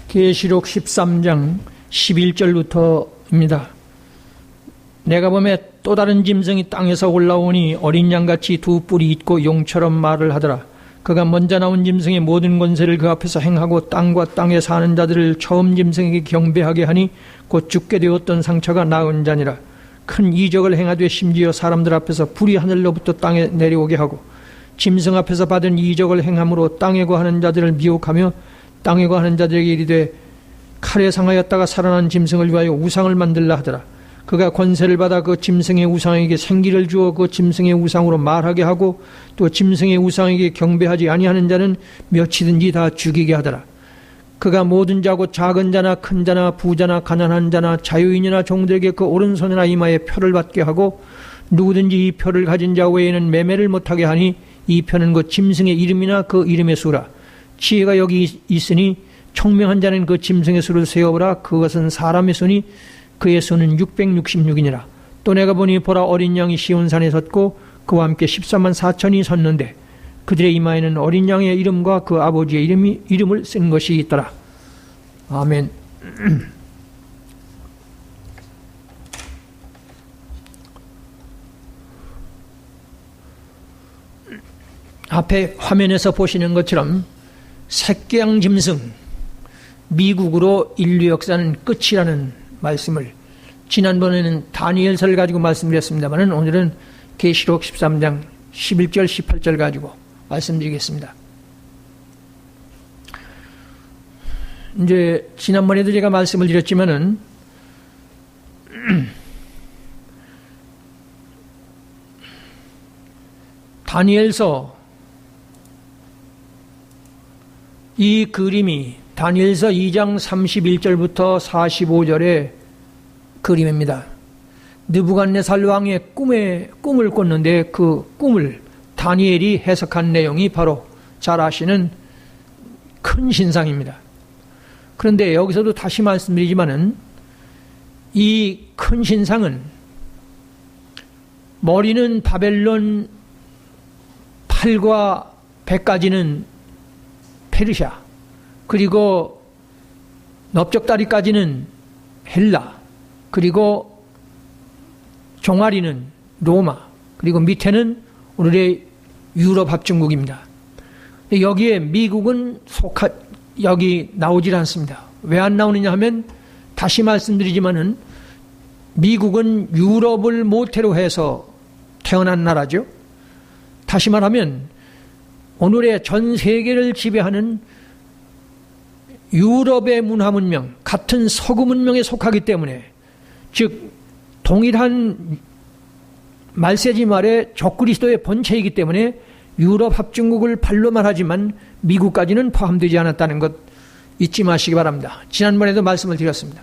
계시록 13장 11절부터입니다. 내가 보매 또 다른 짐승이 땅에서 올라오니 어린 양같이 두 뿔이 있고 용처럼 말을 하더라. 그가 먼저 나온 짐승의 모든 권세를 그 앞에서 행하고 땅과 땅에 사는 자들을 처음 짐승에게 경배하게 하니 곧 죽게 되었던 상처가 나은 자니라. 큰 이적을 행하되 심지어 사람들 앞에서 불이 하늘로부터 땅에 내려오게 하고 짐승 앞에서 받은 이적을 행함으로 땅에 거하는 자들을 미혹하며 땅에 거하는 자들에게 이르되 칼에 상하였다가 살아난 짐승을 위하여 우상을 만들라 하더라. 그가 권세를 받아 그 짐승의 우상에게 생기를 주어 그 짐승의 우상으로 말하게 하고 또 짐승의 우상에게 경배하지 아니하는 자는 몇이든지 다 죽이게 하더라. 그가 모든 자고 작은 자나 큰 자나 부자나 가난한 자나 자유인이나 종들에게 그 오른손이나 이마에 표를 받게 하고 누구든지 이 표를 가진 자 외에는 매매를 못하게 하니 이 표는 그 짐승의 이름이나 그 이름의 수라. 지혜가 여기 있으니 총명한 자는 그 짐승의 수를 세어보라. 그것은 사람의 수니 그의 수는 666이니라. 또 내가 보니 보라 어린 양이 시온산에 섰고 그와 함께 14만 4천이 섰는데 그들의 이마에는 어린 양의 이름과 그 아버지의 이름을 쓴 것이 있더라. 아멘. 앞에 화면에서 보시는 것처럼 색계양 짐승, 미국으로 인류 역사는 끝이라는 말씀을 지난번에는 다니엘서를 가지고 말씀드렸습니다만 오늘은 계시록 13장 11절 18절 가지고 말씀드리겠습니다. 이제 지난번에도 제가 말씀을 드렸지만은 다니엘서 이 그림이 다니엘서 2장 31절부터 45절의 그림입니다. 느부갓네살 왕의 꿈을 꿨는데 그 꿈을 다니엘이 해석한 내용이 바로 잘 아시는 큰 신상입니다. 그런데 여기서도 다시 말씀드리지만은 이 큰 신상은 머리는 바벨론, 팔과 배까지는 페르시아, 그리고 넓적다리까지는 헬라, 그리고 종아리는 로마, 그리고 밑에는 오늘의 유럽 합중국입니다. 여기에 미국은 여기 나오질 않습니다. 왜 안 나오느냐 하면 다시 말씀드리지만은 미국은 유럽을 모태로 해서 태어난 나라죠. 다시 말하면 오늘의 전 세계를 지배하는 유럽의 문화 문명, 같은 서구 문명에 속하기 때문에, 즉 동일한 말세지 말의 적그리스도의 본체이기 때문에 유럽 합중국을 발로 말하지만 미국까지는 포함되지 않았다는 것 잊지 마시기 바랍니다. 지난번에도 말씀을 드렸습니다.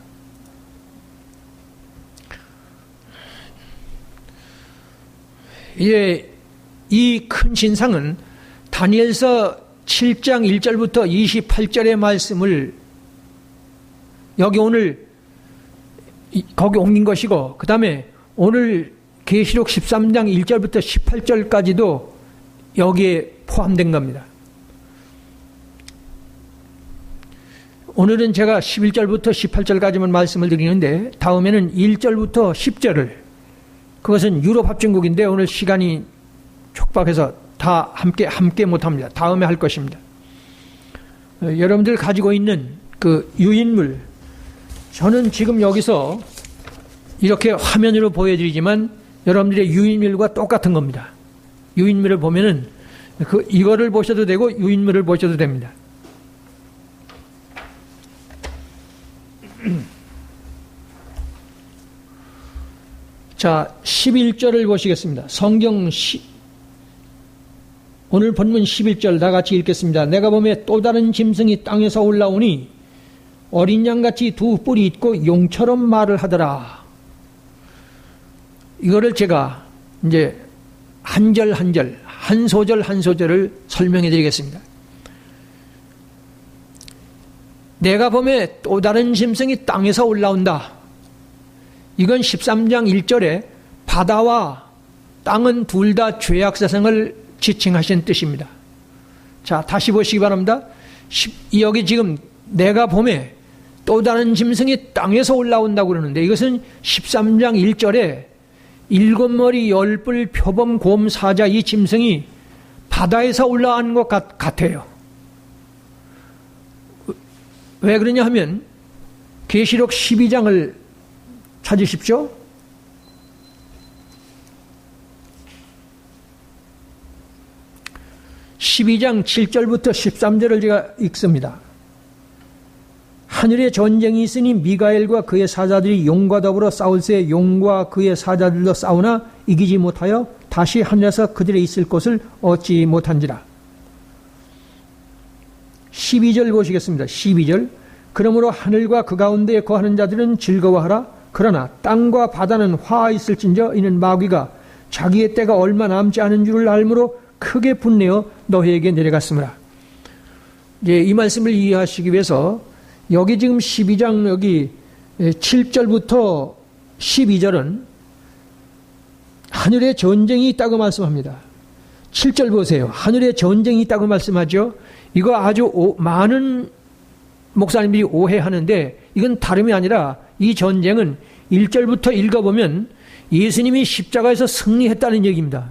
이 큰 신상은 다니엘서 7장 1절부터 28절의 말씀을 여기 오늘 거기 옮긴 것이고, 그 다음에 오늘 계시록 13장 1절부터 18절까지도 여기에 포함된 겁니다. 오늘은 제가 11절부터 18절까지만 말씀을 드리는데 다음에는 1절부터 10절을, 그것은 유럽 합중국인데 오늘 시간이 촉박해서 다 함께 못합니다. 다음에 할 것입니다. 여러분들 가지고 있는 그 유인물, 저는 지금 여기서 이렇게 화면으로 보여드리지만 여러분들의 유인물과 똑같은 겁니다. 유인물을 보면은 이거를 보셔도 되고 유인물을 보셔도 됩니다. 자, 11절을 보시겠습니다. 오늘 본문 11절 다 같이 읽겠습니다. 내가 보매 또 다른 짐승이 땅에서 올라오니 어린 양같이 두 뿔이 있고 용처럼 말을 하더라. 이거를 제가 이제 한 절 한 절, 한 소절 한 소절을 설명해 드리겠습니다. 내가 보매 또 다른 짐승이 땅에서 올라온다. 이건 13장 1절에 바다와 땅은 둘 다 죄악사성을 지칭하신 뜻입니다. 자, 다시 보시기 바랍니다. 여기 지금 내가 봄에 또 다른 짐승이 땅에서 올라온다고 그러는데 이것은 13장 1절에 7머리 10뿔 표범 곰 사자 이 짐승이 바다에서 올라온 것 같아요. 왜 그러냐 하면 계시록 12장을 찾으십시오. 12장 7절부터 13절을 제가 읽습니다. 하늘에 전쟁이 있으니 미가엘과 그의 사자들이 용과 더불어 싸울새 용과 그의 사자들도 싸우나 이기지 못하여 다시 하늘에서 그들의 있을 곳을 얻지 못한지라. 12절 보시겠습니다. 12절 그러므로 하늘과 그 가운데에 거하는 자들은 즐거워하라. 그러나 땅과 바다는 화 있을진저 이는 마귀가 자기의 때가 얼마 남지 않은 줄을 알므로 크게 분내어 너희에게 내려갔으므라. 이제 이 말씀을 이해하시기 위해서 여기 지금 12장 여기 7절부터 12절은 하늘에 전쟁이 있다고 말씀합니다. 7절 보세요. 하늘에 전쟁이 있다고 말씀하죠. 이거 아주 많은 목사님들이 오해하는데 이건 다름이 아니라 이 전쟁은 1절부터 읽어보면 예수님이 십자가에서 승리했다는 얘기입니다.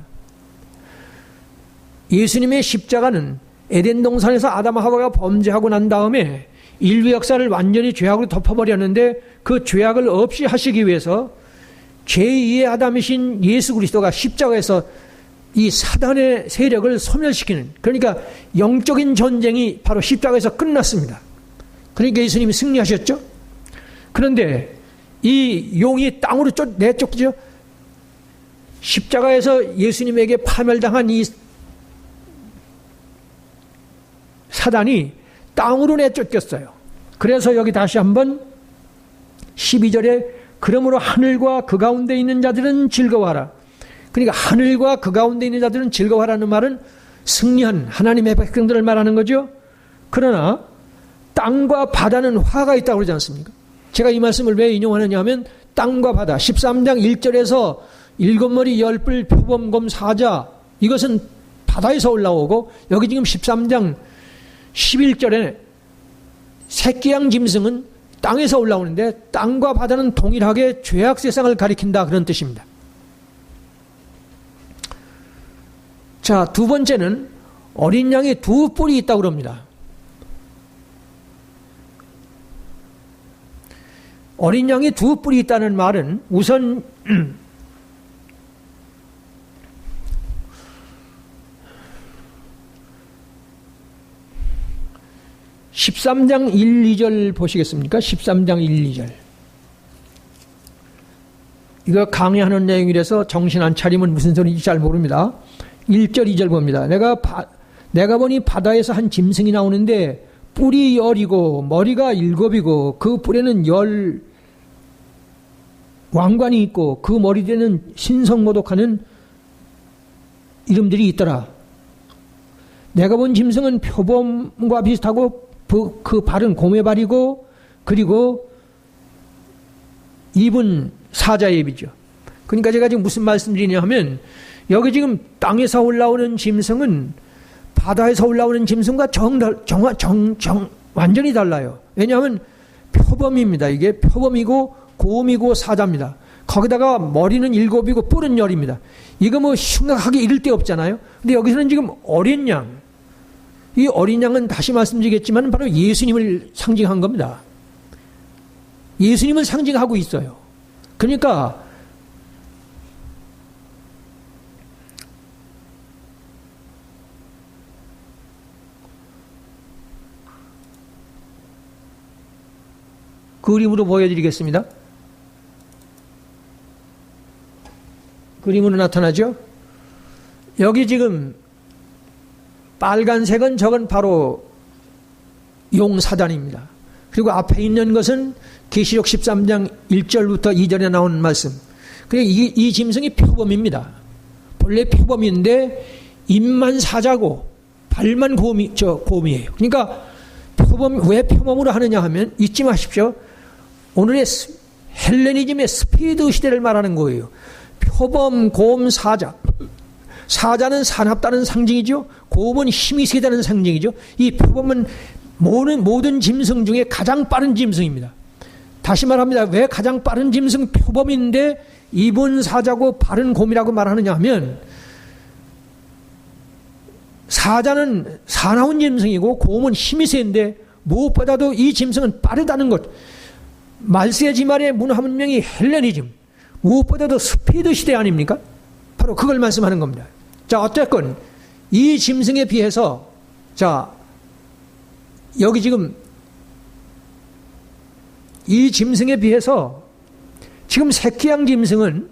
예수님의 십자가는 에덴 동산에서 아담 하와가 범죄하고 난 다음에 인류 역사를 완전히 죄악으로 덮어버렸는데 그 죄악을 없이 하시기 위해서 제2의 아담이신 예수 그리스도가 십자가에서 이 사단의 세력을 소멸시키는, 그러니까 영적인 전쟁이 바로 십자가에서 끝났습니다. 그러니까 예수님이 승리하셨죠. 그런데 이 용이 땅으로 내쫓죠. 십자가에서 예수님에게 파멸당한 이 사단이 땅으로 내쫓겼어요. 그래서 여기 다시 한번 12절에 그러므로 하늘과 그 가운데 있는 자들은 즐거워하라. 그러니까 하늘과 그 가운데 있는 자들은 즐거워하라는 말은 승리한 하나님의 백성들을 말하는 거죠. 그러나 땅과 바다는 화가 있다고 그러지 않습니까? 제가 이 말씀을 왜 인용하느냐 하면 땅과 바다 13장 1절에서 7머리 10뿔 표범곰 사자 이것은 바다에서 올라오고 여기 지금 13장 11절에 새끼양 짐승은 땅에서 올라오는데 땅과 바다는 동일하게 죄악 세상을 가리킨다 그런 뜻입니다. 자, 두 번째는 어린 양이 두 뿔이 있다고 그럽니다. 어린 양이 두 뿔이 있다는 말은 우선 13장 1, 2절 보시겠습니까? 13장 1, 2절. 이거 강의하는 내용이라서 정신 안 차리면 무슨 소리인지 잘 모릅니다. 1절, 2절 봅니다. 내가 보니 바다에서 한 짐승이 나오는데 뿔이 10이고 머리가 7이고 그 뿔에는 10 왕관이 있고 그 머리에는 신성모독하는 이름들이 있더라. 내가 본 짐승은 표범과 비슷하고 그 발은 곰의 발이고 그리고 입은 사자의 입이죠. 그러니까 제가 지금 무슨 말씀드리냐 하면 여기 지금 땅에서 올라오는 짐승은 바다에서 올라오는 짐승과 완전히 달라요. 왜냐하면 표범입니다. 이게 표범이고 곰이고 사자입니다. 거기다가 머리는 7이고 뿔은 10입니다. 이거 뭐 심각하게 이를 데 없잖아요. 근데 여기서는 지금 어린 양, 이 어린 양은 다시 말씀드리겠지만 바로 예수님을 상징한 겁니다. 예수님을 상징하고 있어요. 그러니까 그림으로 보여드리겠습니다. 그림으로 나타나죠? 여기 지금 빨간색은 저건 바로 용사단입니다. 그리고 앞에 있는 것은 계시록 13장 1절부터 2절에 나온 말씀. 그리고 이 짐승이 표범입니다. 본래 표범인데 입만 사자고 발만 곰이에요. 그러니까 왜 표범으로 하느냐 하면 잊지 마십시오. 오늘의 헬레니즘의 스피드 시대를 말하는 거예요. 표범, 곰, 사자. 사자는 사납다는 상징이죠. 곰은 힘이 세다는 상징이죠. 이 표범은 모든 짐승 중에 가장 빠른 짐승입니다. 다시 말합니다. 왜 가장 빠른 짐승 표범인데 이분 사자고 빠른 곰이라고 말하느냐 하면, 사자는 사나운 짐승이고 곰은 힘이 센데 무엇보다도 이 짐승은 빠르다는 것. 말세의 지말의 문화문명이 헬레니즘, 무엇보다도 스피드 시대 아닙니까? 바로 그걸 말씀하는 겁니다. 자, 어쨌건 이 짐승에 비해서, 자, 여기 지금 이 짐승에 비해서 지금 새끼양 짐승은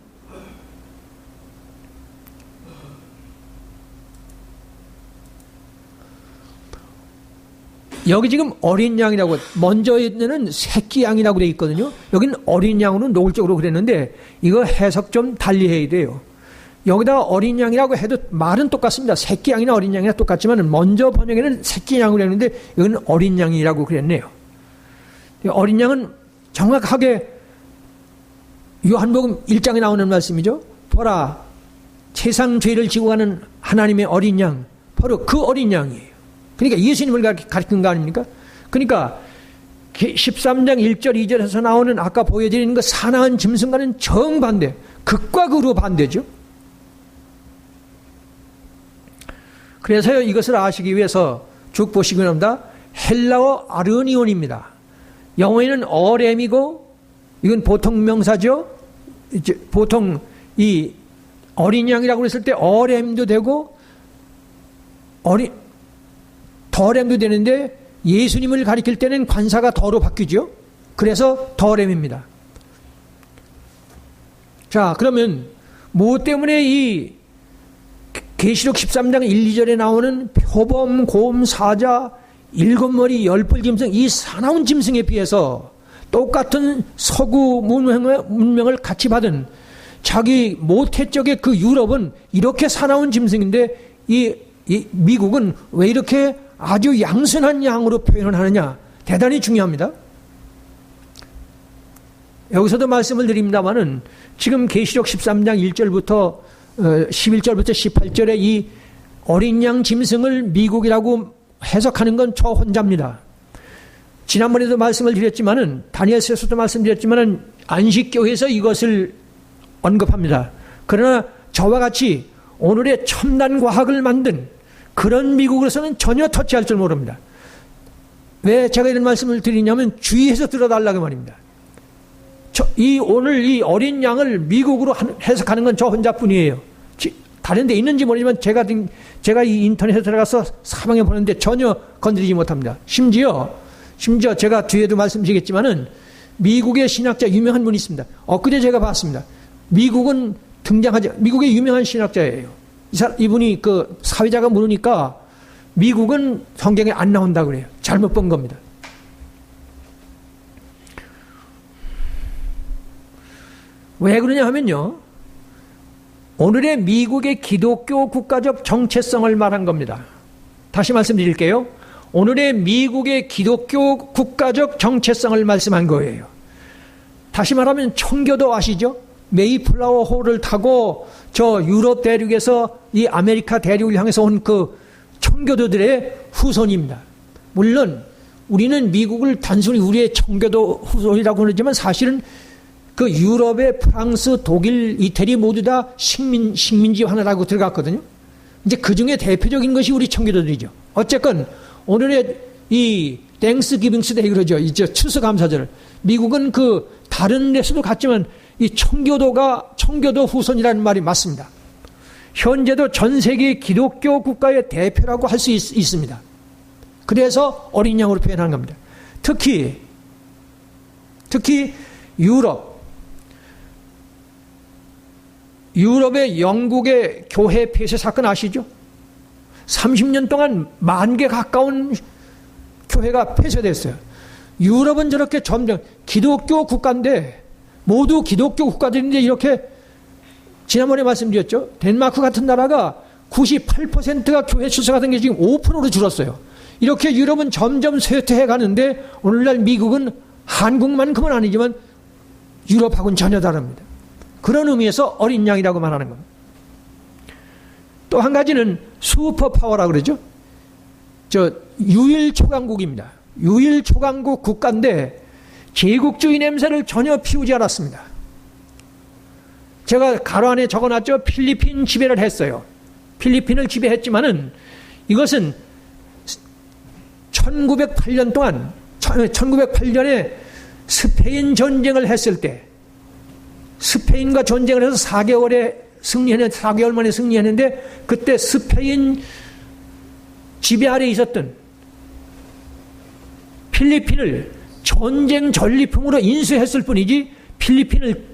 여기 지금 어린 양이라고, 먼저 있는 새끼 양이라고 되어 있거든요. 여기는 어린 양으로는 노골적으로 그랬는데 이거 해석 좀 달리 해야 돼요. 여기다가 어린 양이라고 해도 말은 똑같습니다. 새끼 양이나 어린 양이나 똑같지만 먼저 번역에는 새끼 양으로 했는데 이건 어린 양이라고 그랬네요. 어린 양은 정확하게 요한복음 1장에 나오는 말씀이죠. 보라, 세상 죄를 지고 가는 하나님의 어린 양, 바로 그 어린 양이에요. 그러니까 예수님을 가리킨 거 아닙니까? 그러니까 13장 1절 2절에서 나오는 아까 보여드리는 그 사나운 짐승과는 정반대, 극과 극으로 반대죠. 그래서요, 이것을 아시기 위해서 쭉 보시기 합니다. 헬라어 아르니온입니다. 영어에는 어렘이고, 이건 보통 명사죠. 이제 보통 이 어린 양이라고 했을 때 어렘도 되고 더렘도 되는데, 예수님을 가리킬 때는 관사가 더로 바뀌죠. 그래서 더렘입니다. 자, 그러면 뭐 때문에 이 계시록 13장 1, 2절에 나오는 표범, 곰, 사자, 일곱 머리, 열뿔 짐승, 이 사나운 짐승에 비해서 똑같은 서구 문명을 같이 받은 자기 모태 쪽의 그 유럽은 이렇게 사나운 짐승인데 이 미국은 왜 이렇게 아주 양순한 양으로 표현을 하느냐? 대단히 중요합니다. 여기서도 말씀을 드립니다마는 지금 계시록 13장 1절부터 11절부터 18절에 이 어린 양 짐승을 미국이라고 해석하는 건 저 혼자입니다. 지난번에도 말씀을 드렸지만은, 다니엘서에서도 말씀드렸지만은 안식교회에서 이것을 언급합니다. 그러나 저와 같이 오늘의 첨단 과학을 만든 그런 미국으로서는 전혀 터치할 줄 모릅니다. 왜 제가 이런 말씀을 드리냐면 주의해서 들어달라고 말입니다. 오늘 이 어린 양을 미국으로 해석하는 건 저 혼자뿐이에요. 다른 데 있는지 모르지만 제가 이 인터넷에 들어가서 사방에 보는데 전혀 건드리지 못합니다. 심지어 제가 뒤에도 말씀드리겠지만은 미국의 신학자 유명한 분이 있습니다. 엊그제 제가 봤습니다. 미국은 미국의 유명한 신학자예요. 이분이 그 사회자가 물으니까 미국은 성경에 안 나온다 그래요. 잘못 본 겁니다. 왜 그러냐 하면요, 오늘의 미국의 기독교 국가적 정체성을 말한 겁니다. 다시 말씀드릴게요. 오늘의 미국의 기독교 국가적 정체성을 말씀한 거예요. 다시 말하면 청교도 아시죠? 메이플라워 호를 타고 저 유럽 대륙에서 이 아메리카 대륙을 향해서 온 그 청교도들의 후손입니다. 물론 우리는 미국을 단순히 우리의 청교도 후손이라고 그러지만 사실은 그 유럽의 프랑스, 독일, 이태리 모두 다 식민지 하나라고 들어갔거든요. 이제 그 중에 대표적인 것이 우리 청교도들이죠. 어쨌건 오늘의 이 땡스기빙스 데이 그러죠. 이제 추수감사절. 미국은 그 다른 데서도 갔지만 이 청교도 후손이라는 말이 맞습니다. 현재도 전 세계 기독교 국가의 대표라고 할 수 있습니다. 그래서 어린 양으로 표현한 겁니다. 특히 유럽의 영국의 교회 폐쇄 사건 아시죠? 30년 동안 10,000개 가까운 교회가 폐쇄됐어요. 유럽은 저렇게 점점 기독교 국가인데, 모두 기독교 국가들인데 이렇게, 지난번에 말씀드렸죠. 덴마크 같은 나라가 98%가 교회 출석하던 게 지금 5%로 줄었어요. 이렇게 유럽은 점점 쇠퇴해 가는데 오늘날 미국은 한국만큼은 아니지만 유럽하고는 전혀 다릅니다. 그런 의미에서 어린 양이라고 말하는 겁니다. 또 한 가지는 슈퍼파워라고 그러죠. 유일 초강국입니다. 유일 초강국 국가인데 제국주의 냄새를 전혀 피우지 않았습니다. 제가 가로 안에 적어놨죠. 필리핀 지배를 했어요. 필리핀을 지배했지만은 이것은 1908년 동안 1908년에 스페인 전쟁을 했을 때 스페인과 전쟁을 해서 4개월 만에 승리했는데 그때 스페인 지배 아래 있었던 필리핀을 전쟁 전리품으로 인수했을 뿐이지 필리핀을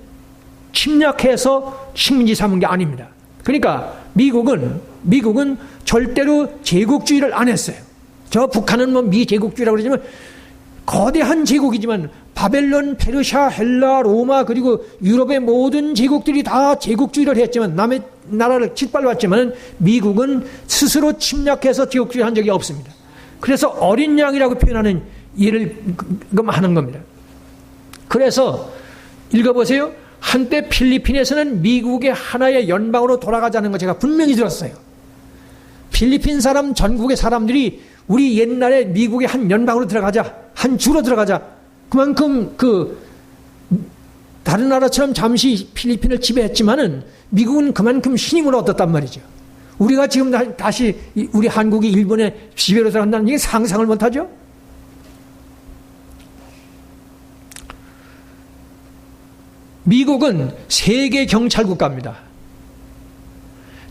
침략해서 식민지 삼은 게 아닙니다. 그러니까 미국은 절대로 제국주의를 안 했어요. 저 북한은 뭐 미제국주의라고 그러지만 거대한 제국이지만 바벨론, 페르시아, 헬라, 로마 그리고 유럽의 모든 제국들이 다 제국주의를 했지만 남의 나라를 짓밟았지만 미국은 스스로 침략해서 제국주의 한 적이 없습니다. 그래서 어린 양이라고 표현하는 일을 하는 겁니다. 그래서 읽어보세요. 한때 필리핀에서는 미국의 하나의 연방으로 돌아가자는 거 제가 분명히 들었어요. 필리핀 사람, 전국의 사람들이 우리 옛날에 미국의 한 연방으로 들어가자, 한 주로 들어가자. 그만큼 다른 나라처럼 잠시 필리핀을 지배했지만은 미국은 그만큼 신임을 얻었단 말이죠. 우리가 지금 다시 우리 한국이 일본의 지배로 들어간다는 얘기 상상을 못하죠. 미국은 세계 경찰 국가입니다.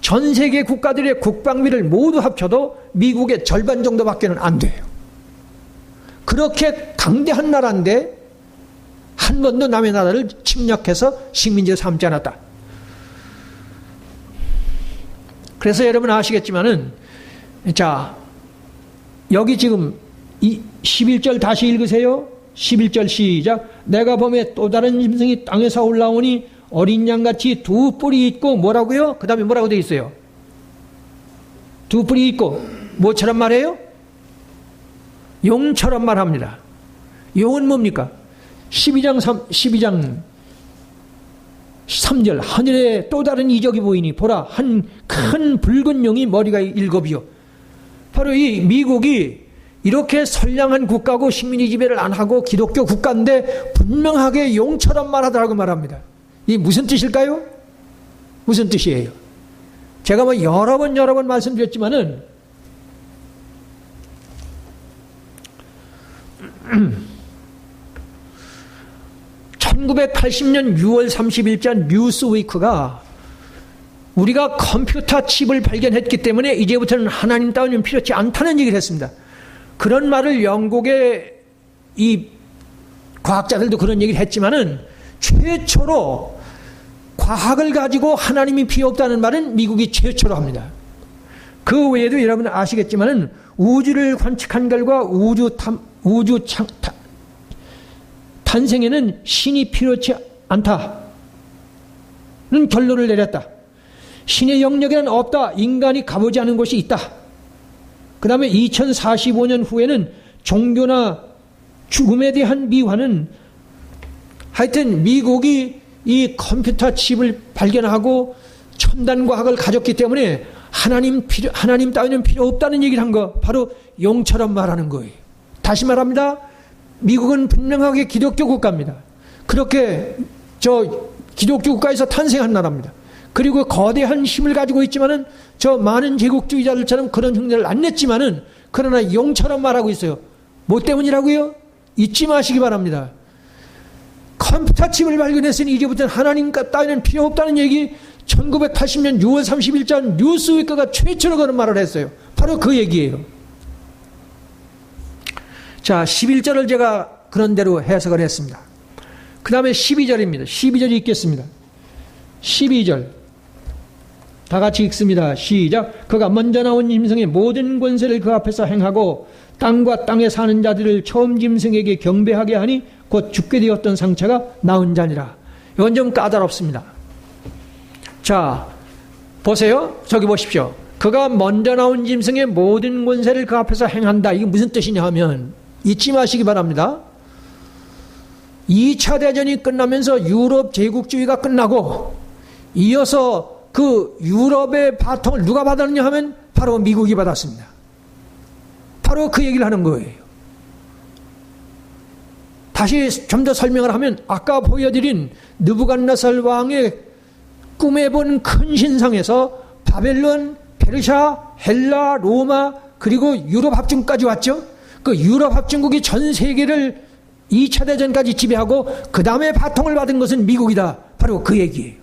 전 세계 국가들의 국방비를 모두 합쳐도 미국의 절반 정도밖에는 안 돼요. 그렇게 강대한 나라인데 한 번도 남의 나라를 침략해서 식민지로 삼지 않았다. 그래서 여러분 아시겠지만은 자 여기 지금 이 11절 다시 읽으세요. 11절 시작. 내가 범에 또 다른 짐승이 땅에서 올라오니 어린 양같이 두 뿔이 있고 뭐라고요? 그 다음에 뭐라고 되어 있어요? 두 뿔이 있고 뭐처럼 말해요? 용처럼 말합니다. 용은 뭡니까? 12장 3절 하늘에 또 다른 이적이 보이니 보라 한 큰 붉은 용이 머리가 7이요. 바로 이 미국이 이렇게 선량한 국가고 식민지 지배를 안 하고 기독교 국가인데 분명하게 용처럼 말하더라고 말합니다. 이게 무슨 뜻일까요? 무슨 뜻이에요? 제가 뭐 여러 번 말씀드렸지만은 1980년 6월 30일자 뉴스위크가 우리가 컴퓨터 칩을 발견했기 때문에 이제부터는 하나님 따위는 필요치 않다는 얘기를 했습니다. 그런 말을 영국의 이 과학자들도 그런 얘기를 했지만은 최초로 과학을 가지고 하나님이 필요 없다는 말은 미국이 최초로 합니다. 그 외에도 여러분 아시겠지만은 우주를 관측한 결과 탄생에는 신이 필요치 않다는 결론을 내렸다. 신의 영역에는 없다. 인간이 가보지 않은 곳이 있다. 그 다음에 2045년 후에는 종교나 죽음에 대한 미화는 하여튼 미국이 이 컴퓨터 칩을 발견하고 첨단 과학을 가졌기 때문에 하나님 따위는 필요 없다는 얘기를 한 거 바로 용처럼 말하는 거예요. 다시 말합니다. 미국은 분명하게 기독교 국가입니다. 그렇게 기독교 국가에서 탄생한 나라입니다. 그리고 거대한 힘을 가지고 있지만은 많은 제국주의자들처럼 그런 흉내를 안 냈지만은 그러나 용처럼 말하고 있어요. 뭐 때문이라고요? 잊지 마시기 바랍니다. 컴퓨터 칩을 발견했으니 이제부터는 하나님 따위는 필요 없다는 얘기 1980년 6월 30일자 뉴스위크가 최초로 그런 말을 했어요. 바로 그 얘기예요. 자, 11절을 제가 그런 대로 해석을 했습니다. 그 다음에 12절입니다. 12절이 있겠습니다. 12절. 다 같이 읽습니다. 시작. 그가 먼저 나온 짐승의 모든 권세를 그 앞에서 행하고 땅과 땅에 사는 자들을 처음 짐승에게 경배하게 하니 곧 죽게 되었던 상처가 나은 자니라. 이건 좀 까다롭습니다. 자, 보세요. 저기 보십시오. 그가 먼저 나온 짐승의 모든 권세를 그 앞에서 행한다. 이게 무슨 뜻이냐 하면 잊지 마시기 바랍니다. 2차 대전이 끝나면서 유럽 제국주의가 끝나고 이어서 그 유럽의 바통을 누가 받았느냐 하면 바로 미국이 받았습니다. 바로 그 얘기를 하는 거예요. 다시 좀 더 설명을 하면 아까 보여드린 느부갓네살 왕의 꿈에 본 큰 신상에서 바벨론, 페르시아, 헬라, 로마 그리고 유럽 합중까지 왔죠. 그 유럽 합중국이 전 세계를 2차 대전까지 지배하고 그 다음에 바통을 받은 것은 미국이다. 바로 그 얘기예요.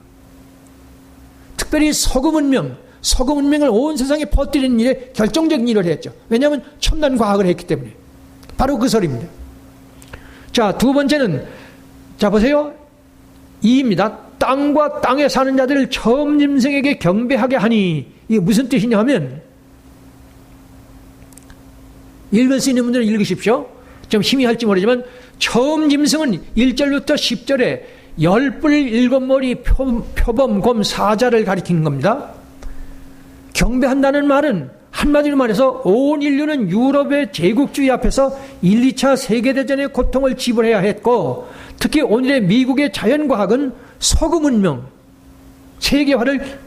특별히 서구 문명을 온 세상에 퍼뜨리는 일에 결정적인 일을 했죠. 왜냐하면 첨단 과학을 했기 때문에. 바로 그 소리입니다. 자, 두 번째는, 자, 보세요. 2입니다. 땅과 땅에 사는 자들을 처음 짐승에게 경배하게 하니, 이게 무슨 뜻이냐 하면, 읽을 수 있는 분들은 읽으십시오. 좀 힘이 할지 모르지만, 처음 짐승은 1절부터 10절에 10뿔 7머리 표범 곰 사자를 가리키는 겁니다. 경배한다는 말은 한마디로 말해서 온 인류는 유럽의 제국주의 앞에서 1, 2차 세계대전의 고통을 지불해야 했고, 특히 오늘의 미국의 자연과학은 서구 문명, 세계화를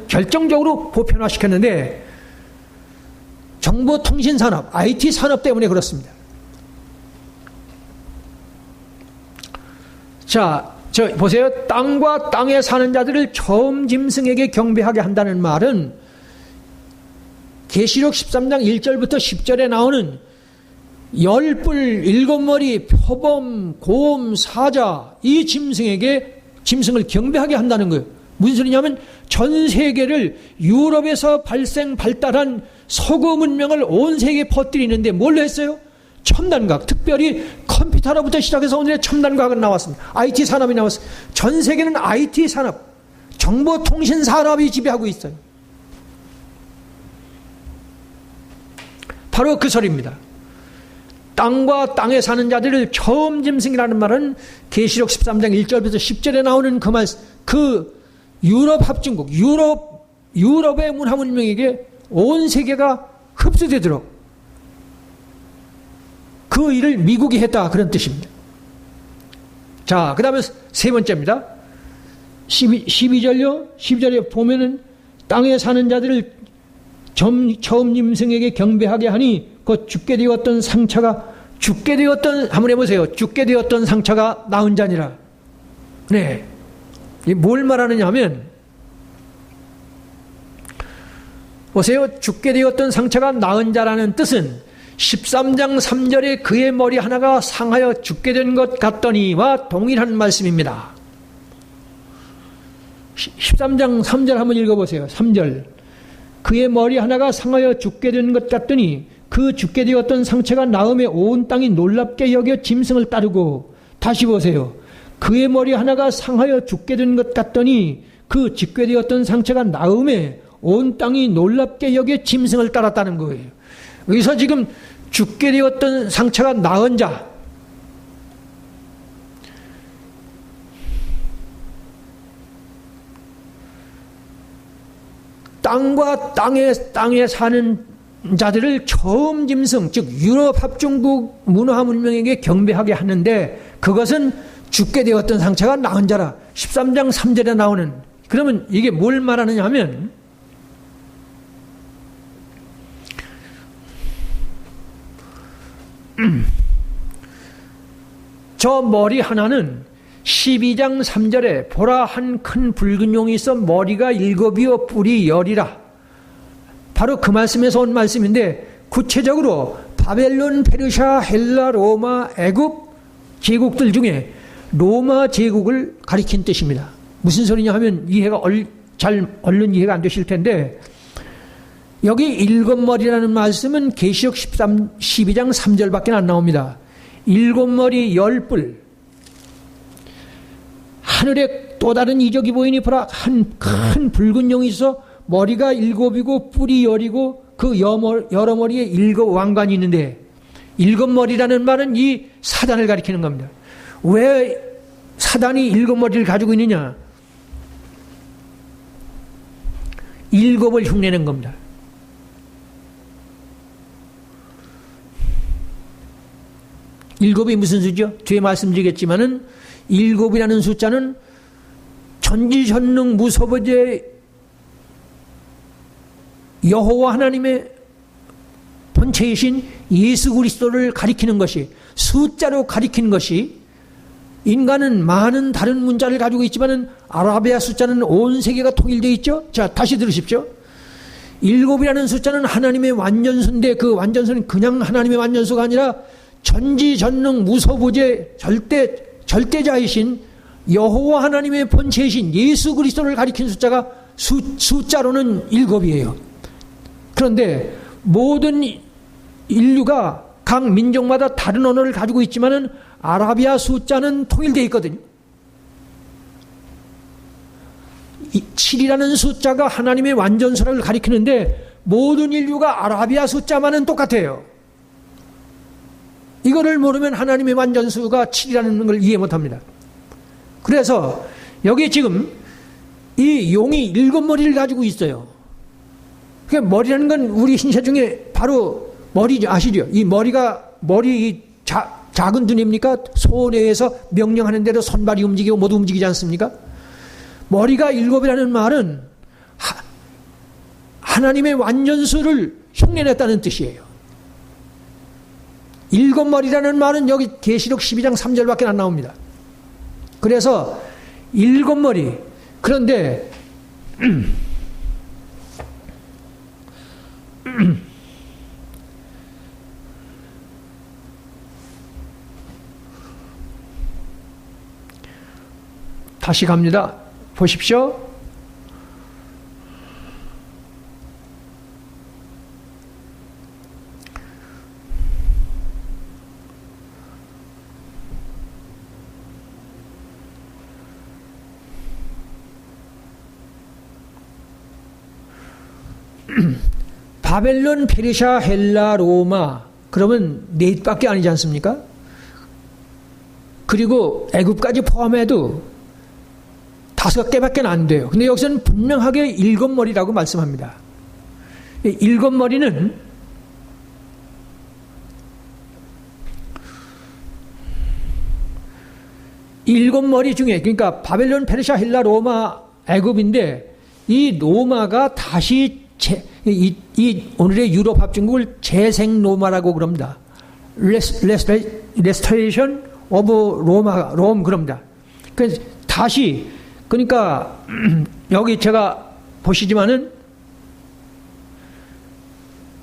결정적으로 보편화시켰는데 정보통신산업, IT 산업 때문에 그렇습니다. 자, 보세요. 땅과 땅에 사는 자들을 처음 짐승에게 경배하게 한다는 말은 계시록 13장 1절부터 10절에 나오는 10뿔 7머리 표범 곰 사자 이 짐승을 경배하게 한다는 거예요. 무슨 소리냐면 전 세계를 유럽에서 발달한 서구 문명을 온 세계에 퍼뜨리는데 뭘 했어요? 첨단과학, 특별히 컴퓨터로부터 시작해서 오늘의 첨단과학은 나왔습니다. IT 산업이 나왔어요. 전 세계는 IT 산업, 정보통신 산업이 지배하고 있어요. 바로 그 소리입니다. 땅과 땅에 사는 자들을 처음 짐승이라는 말은 계시록 13장 1절부터 10절에 나오는 그 유럽 합중국, 유럽의 문화 문명에게 온 세계가 흡수되도록 그 일을 미국이 했다, 그런 뜻입니다. 자, 그 다음에 세 번째입니다. 12절요. 12절에 보면은 땅에 사는 자들을 처음 짐승에게 경배하게 하니 곧 죽게 되었던 한번 해보세요. 죽게 되었던 상처가 나은 자니라. 네. 뭘 말하느냐 하면, 보세요. 죽게 되었던 상처가 나은 자라는 뜻은 13장 3절에 그의 머리 하나가 상하여 죽게 된 것 같더니와 동일한 말씀입니다. 13장 3절 한번 읽어보세요. 3절. 그의 머리 하나가 상하여 죽게 된 것 같더니 그 죽게 되었던 상처가 나음에 온 땅이 놀랍게 여겨 짐승을 따르고, 다시 보세요. 그의 머리 하나가 상하여 죽게 된 것 같더니 그 죽게 되었던 상처가 나음에 온 땅이 놀랍게 여겨 짐승을 따랐다는 거예요. 여기서 지금 죽게 되었던 상처가 나은 자, 땅과 땅에 사는 자들을 처음 짐승, 즉 유럽 합중국 문화 문명에게 경배하게 하는데 그것은 죽게 되었던 상처가 나은 자라. 13장 3절에 나오는. 그러면 이게 뭘 말하느냐 하면, 저 머리 하나는 12장 3절에 보라 한 큰 붉은 용이 있어 머리가 7이요 뿔이 10이라. 바로 그 말씀에서 온 말씀인데, 구체적으로 바벨론, 페르시아, 헬라, 로마, 애굽 제국들 중에 로마 제국을 가리킨 뜻입니다. 무슨 소리냐 하면 이해가 얼른 이해가 안 되실 텐데, 여기 7머리라는 말씀은 계시록 12장 3절밖에 안 나옵니다. 7머리 10뿔. 하늘에 또 다른 이적이 보이니 보라 한 큰 붉은 용이 있어 머리가 7이고 뿔이 10이고 그 여러 머리에 7 왕관이 있는데, 7머리라는 말은 이 사단을 가리키는 겁니다. 왜 사단이 7머리를 가지고 있느냐? 7을 흉내낸 겁니다. 일곱이 무슨 수죠? 뒤에 말씀드리겠지만은 7이라는 숫자는 전지전능 무소부재 여호와 하나님의 본체이신 예수 그리스도를 가리키는 것이, 숫자로 가리키는 것이 인간은 많은 다른 문자를 가지고 있지만은 아라비아 숫자는 온 세계가 통일되어 있죠. 자, 다시 들으십시오. 7이라는 숫자는 하나님의 완전수인데 그 완전수는 그냥 하나님의 완전수가 아니라 전지전능 무소부재 절대자이신 여호와 하나님의 본체이신 예수 그리스도를 가리킨 숫자가 숫자로는 7이에요. 그런데 모든 인류가 각 민족마다 다른 언어를 가지고 있지만은 아라비아 숫자는 통일되어 있거든요. 7이라는 숫자가 하나님의 완전수를 가리키는데 모든 인류가 아라비아 숫자만은 똑같아요. 이거를 모르면 하나님의 완전수가 7이라는 걸 이해 못합니다. 그래서 여기 지금 이 용이 7머리를 가지고 있어요. 머리라는 건 우리 신체 중에 바로 머리죠. 아시죠? 이 머리 작은 눈입니까? 손에서 명령하는 대로 손발이 움직이고 모두 움직이지 않습니까? 머리가 7이라는 말은 하나님의 완전수를 흉내냈다는 뜻이에요. 7머리라는 말은 여기 계시록 12장 3절밖에 안 나옵니다. 그래서 7머리. 그런데 다시 갑니다. 보십시오. 바벨론, 페르시아, 헬라, 로마 그러면 넷밖에 아니지 않습니까? 그리고 애굽까지 포함해도 5개밖에 안 돼요. 근데 여기서는 분명하게 7머리라고 말씀합니다. 7머리는 일곱 머리 중에, 그러니까 바벨론, 페르시아, 헬라, 로마, 애굽인데 이 로마가 다시 오늘의 유럽 합중국을 재생 로마라고 그럽니다. Restoration of Rome 그럽니다. 그래서 다시, 그러니까 여기 제가 보시지만은,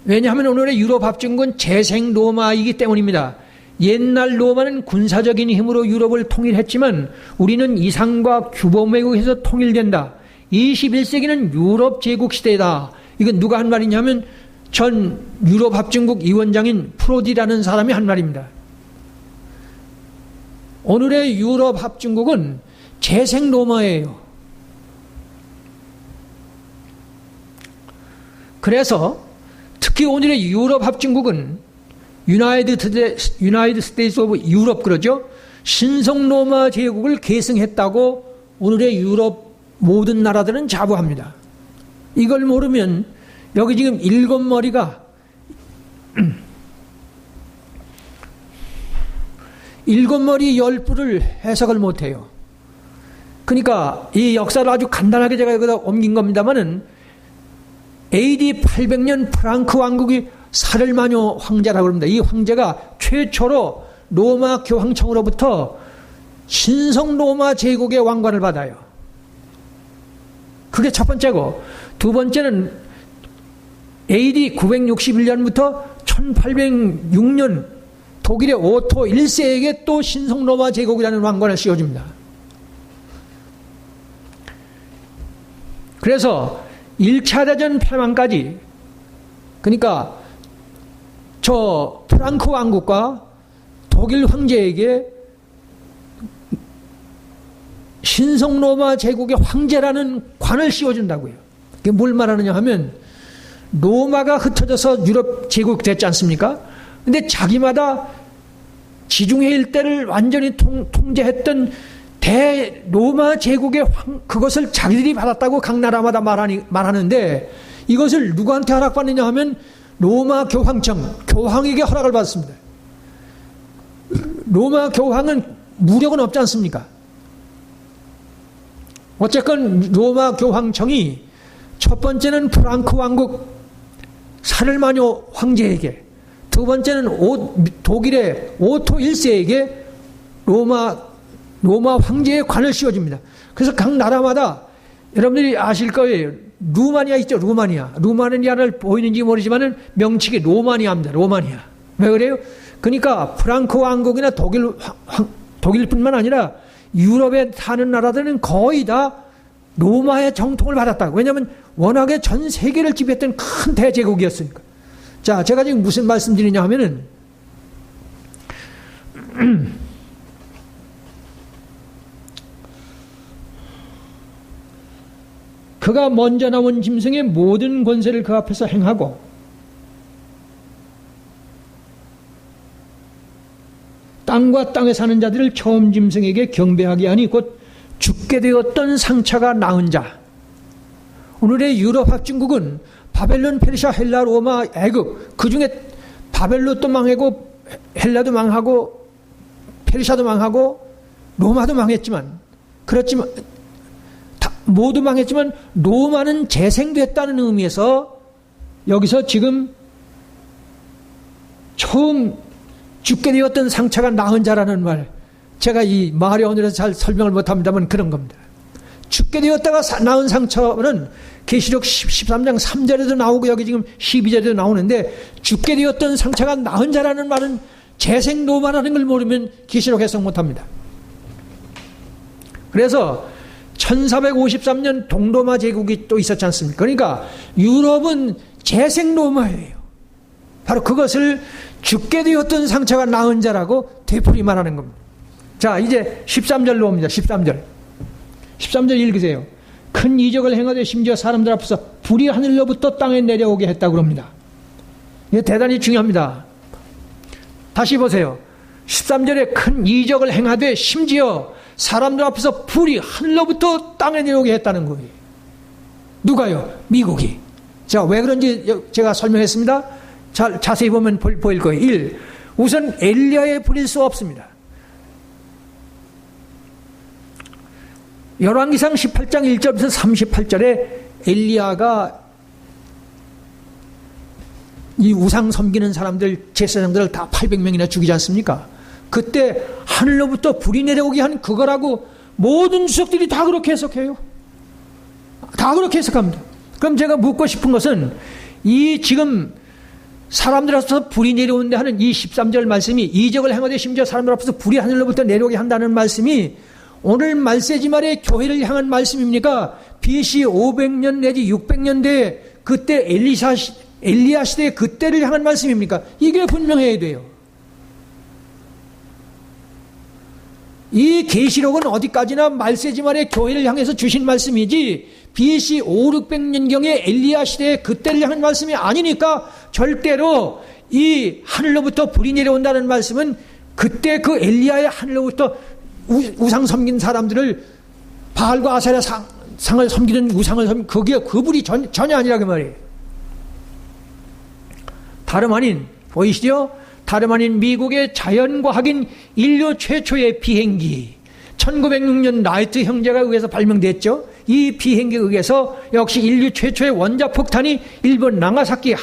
왜냐하면 오늘의 유럽 합중국은 재생 로마이기 때문입니다. 옛날 로마는 군사적인 힘으로 유럽을 통일했지만 우리는 이상과 규범회국에서 통일된다. 21세기는 유럽 제국 시대다. 이건 누가 한 말이냐면 전 유럽 합중국 위원장인 프로디라는 사람이 한 말입니다. 오늘의 유럽 합중국은 재생 로마예요. 그래서 특히 오늘의 유럽 합중국은 유나이티드 스테이트 오브 유럽 그러죠. 신성 로마 제국을 계승했다고 오늘의 유럽 모든 나라들은 자부합니다. 이걸 모르면 여기 지금 7머리가 7머리 10뿔을 해석을 못해요. 그러니까 이 역사를 아주 간단하게 제가 여기다 옮긴 겁니다만은 AD 800년 프랑크 왕국이 사를마뇨 황제라고 합니다. 이 황제가 최초로 로마 교황청으로부터 신성 로마 제국의 왕관을 받아요. 그게 첫 번째고, 두 번째는 AD 961년부터 1806년 독일의 오토 1세에게 또 신성 로마 제국이라는 왕관을 씌워줍니다. 그래서 1차 대전 패망까지, 그러니까 저 프랑크 왕국과 독일 황제에게 신성 로마 제국의 황제라는 관을 씌워준다고요. 그게 뭘 말하느냐 하면, 로마가 흩어져서 유럽 제국 됐지 않습니까? 근데 자기마다 지중해 일대를 완전히 통제했던 대로마 제국의 그것을 자기들이 받았다고 각 나라마다 말하는데, 이것을 누구한테 허락받느냐 하면 로마 교황청, 교황에게 허락을 받습니다. 로마 교황은 무력은 없지 않습니까? 어쨌건 로마 교황청이 첫 번째는 프랑크 왕국 사를마뇨 황제에게, 두 번째는 독일의 오토 1세에게 로마 로마 황제의 관을 씌워줍니다. 그래서 각 나라마다 여러분들이 아실 거예요. 루마니아 있죠. 루마니아를 보이는지 모르지만 명칭이 로마니아입니다. 로마니아. 왜 그래요? 그러니까 프랑크 왕국이나 독일뿐만 아니라 유럽에 사는 나라들은 거의 다 로마의 정통을 받았다. 왜냐하면 워낙에 전 세계를 지배했던 큰 대제국이었으니까. 자, 제가 지금 무슨 말씀드리냐 하면은 그가 먼저 나온 짐승의 모든 권세를 그 앞에서 행하고 땅과 땅에 사는 자들을 처음 짐승에게 경배하게 하니 곧 죽게 되었던 상처가 나은 자. 오늘의 유럽 합중국은 바벨론, 페르시아, 헬라, 로마, 애굽, 그 중에 바벨론도 망하고 헬라도 망하고 페르시아도 망하고 로마도 망했지만, 그렇지만 모두 망했지만 로마는 재생됐다는 의미에서 여기서 지금 처음 죽게 되었던 상처가 나은 자라는 말, 제가 이 말이 오늘에서 잘 설명을 못합니다만 그런 겁니다. 죽게 되었다가 나은 상처는 계시록 13장 3절에도 나오고 여기 지금 12절에도 나오는데, 죽게 되었던 상처가 나은 자라는 말은 재생 로마라는 걸 모르면 계시록 해석 못합니다. 그래서 1453년 동로마 제국이 또 있었지 않습니까? 그러니까 유럽은 재생 로마예요. 바로 그것을 죽게 되었던 상처가 나은 자라고 되풀이 말하는 겁니다. 자, 이제 13절로 옵니다. 13절 읽으세요. 큰 이적을 행하되 심지어 사람들 앞에서 불이 하늘로부터 땅에 내려오게 했다고 합니다. 이게 대단히 중요합니다. 다시 보세요. 13절에 큰 이적을 행하되 심지어 사람들 앞에서 불이 하늘로부터 땅에 내려오게 했다는 거예요. 누가요? 미국이. 자, 왜 그런지 제가 설명했습니다. 자세히 보면 보일 거예요. 1. 우선 엘리야의 불일 수 없습니다. 열왕기상 18장 1절부터 38절에 엘리야가 이 우상 섬기는 사람들, 제사장들을 다 800명이나 죽이지 않습니까? 그때 하늘로부터 불이 내려오게 한 그거라고 모든 주석들이 다 그렇게 해석해요. 다 그렇게 해석합니다. 그럼 제가 묻고 싶은 것은 이 지금 사람들 앞에서 불이 내려오는데 하는 이 13절 말씀이, 이적을 행하되 심지어 사람들 앞에서 불이 하늘로부터 내려오게 한다는 말씀이 오늘 말세지 말의 교회를 향한 말씀입니까? BC 500년 내지 600년대 그때 엘리야 시대의 그때를 향한 말씀입니까? 이게 분명해야 돼요. 이 계시록은 어디까지나 말세지 말의 교회를 향해서 주신 말씀이지 BC 5, 600년경의 엘리야 시대의 그때를 향한 말씀이 아니니까 절대로 이 하늘로부터 불이 내려온다는 말씀은 그때 그 엘리야의 하늘로부터 우상 섬긴 사람들을 바알과 아세라 상을 섬기는 우상을 섬기는 그게 그 불이 전혀 아니라 그 말이에요. 다름 아닌, 보이시죠? 다름 아닌 미국의 자연과학인 인류 최초의 비행기, 1906년 라이트 형제가 의해서 발명됐죠. 이 비행기에 의해서 역시 인류 최초의 원자폭탄이 일본 나가사키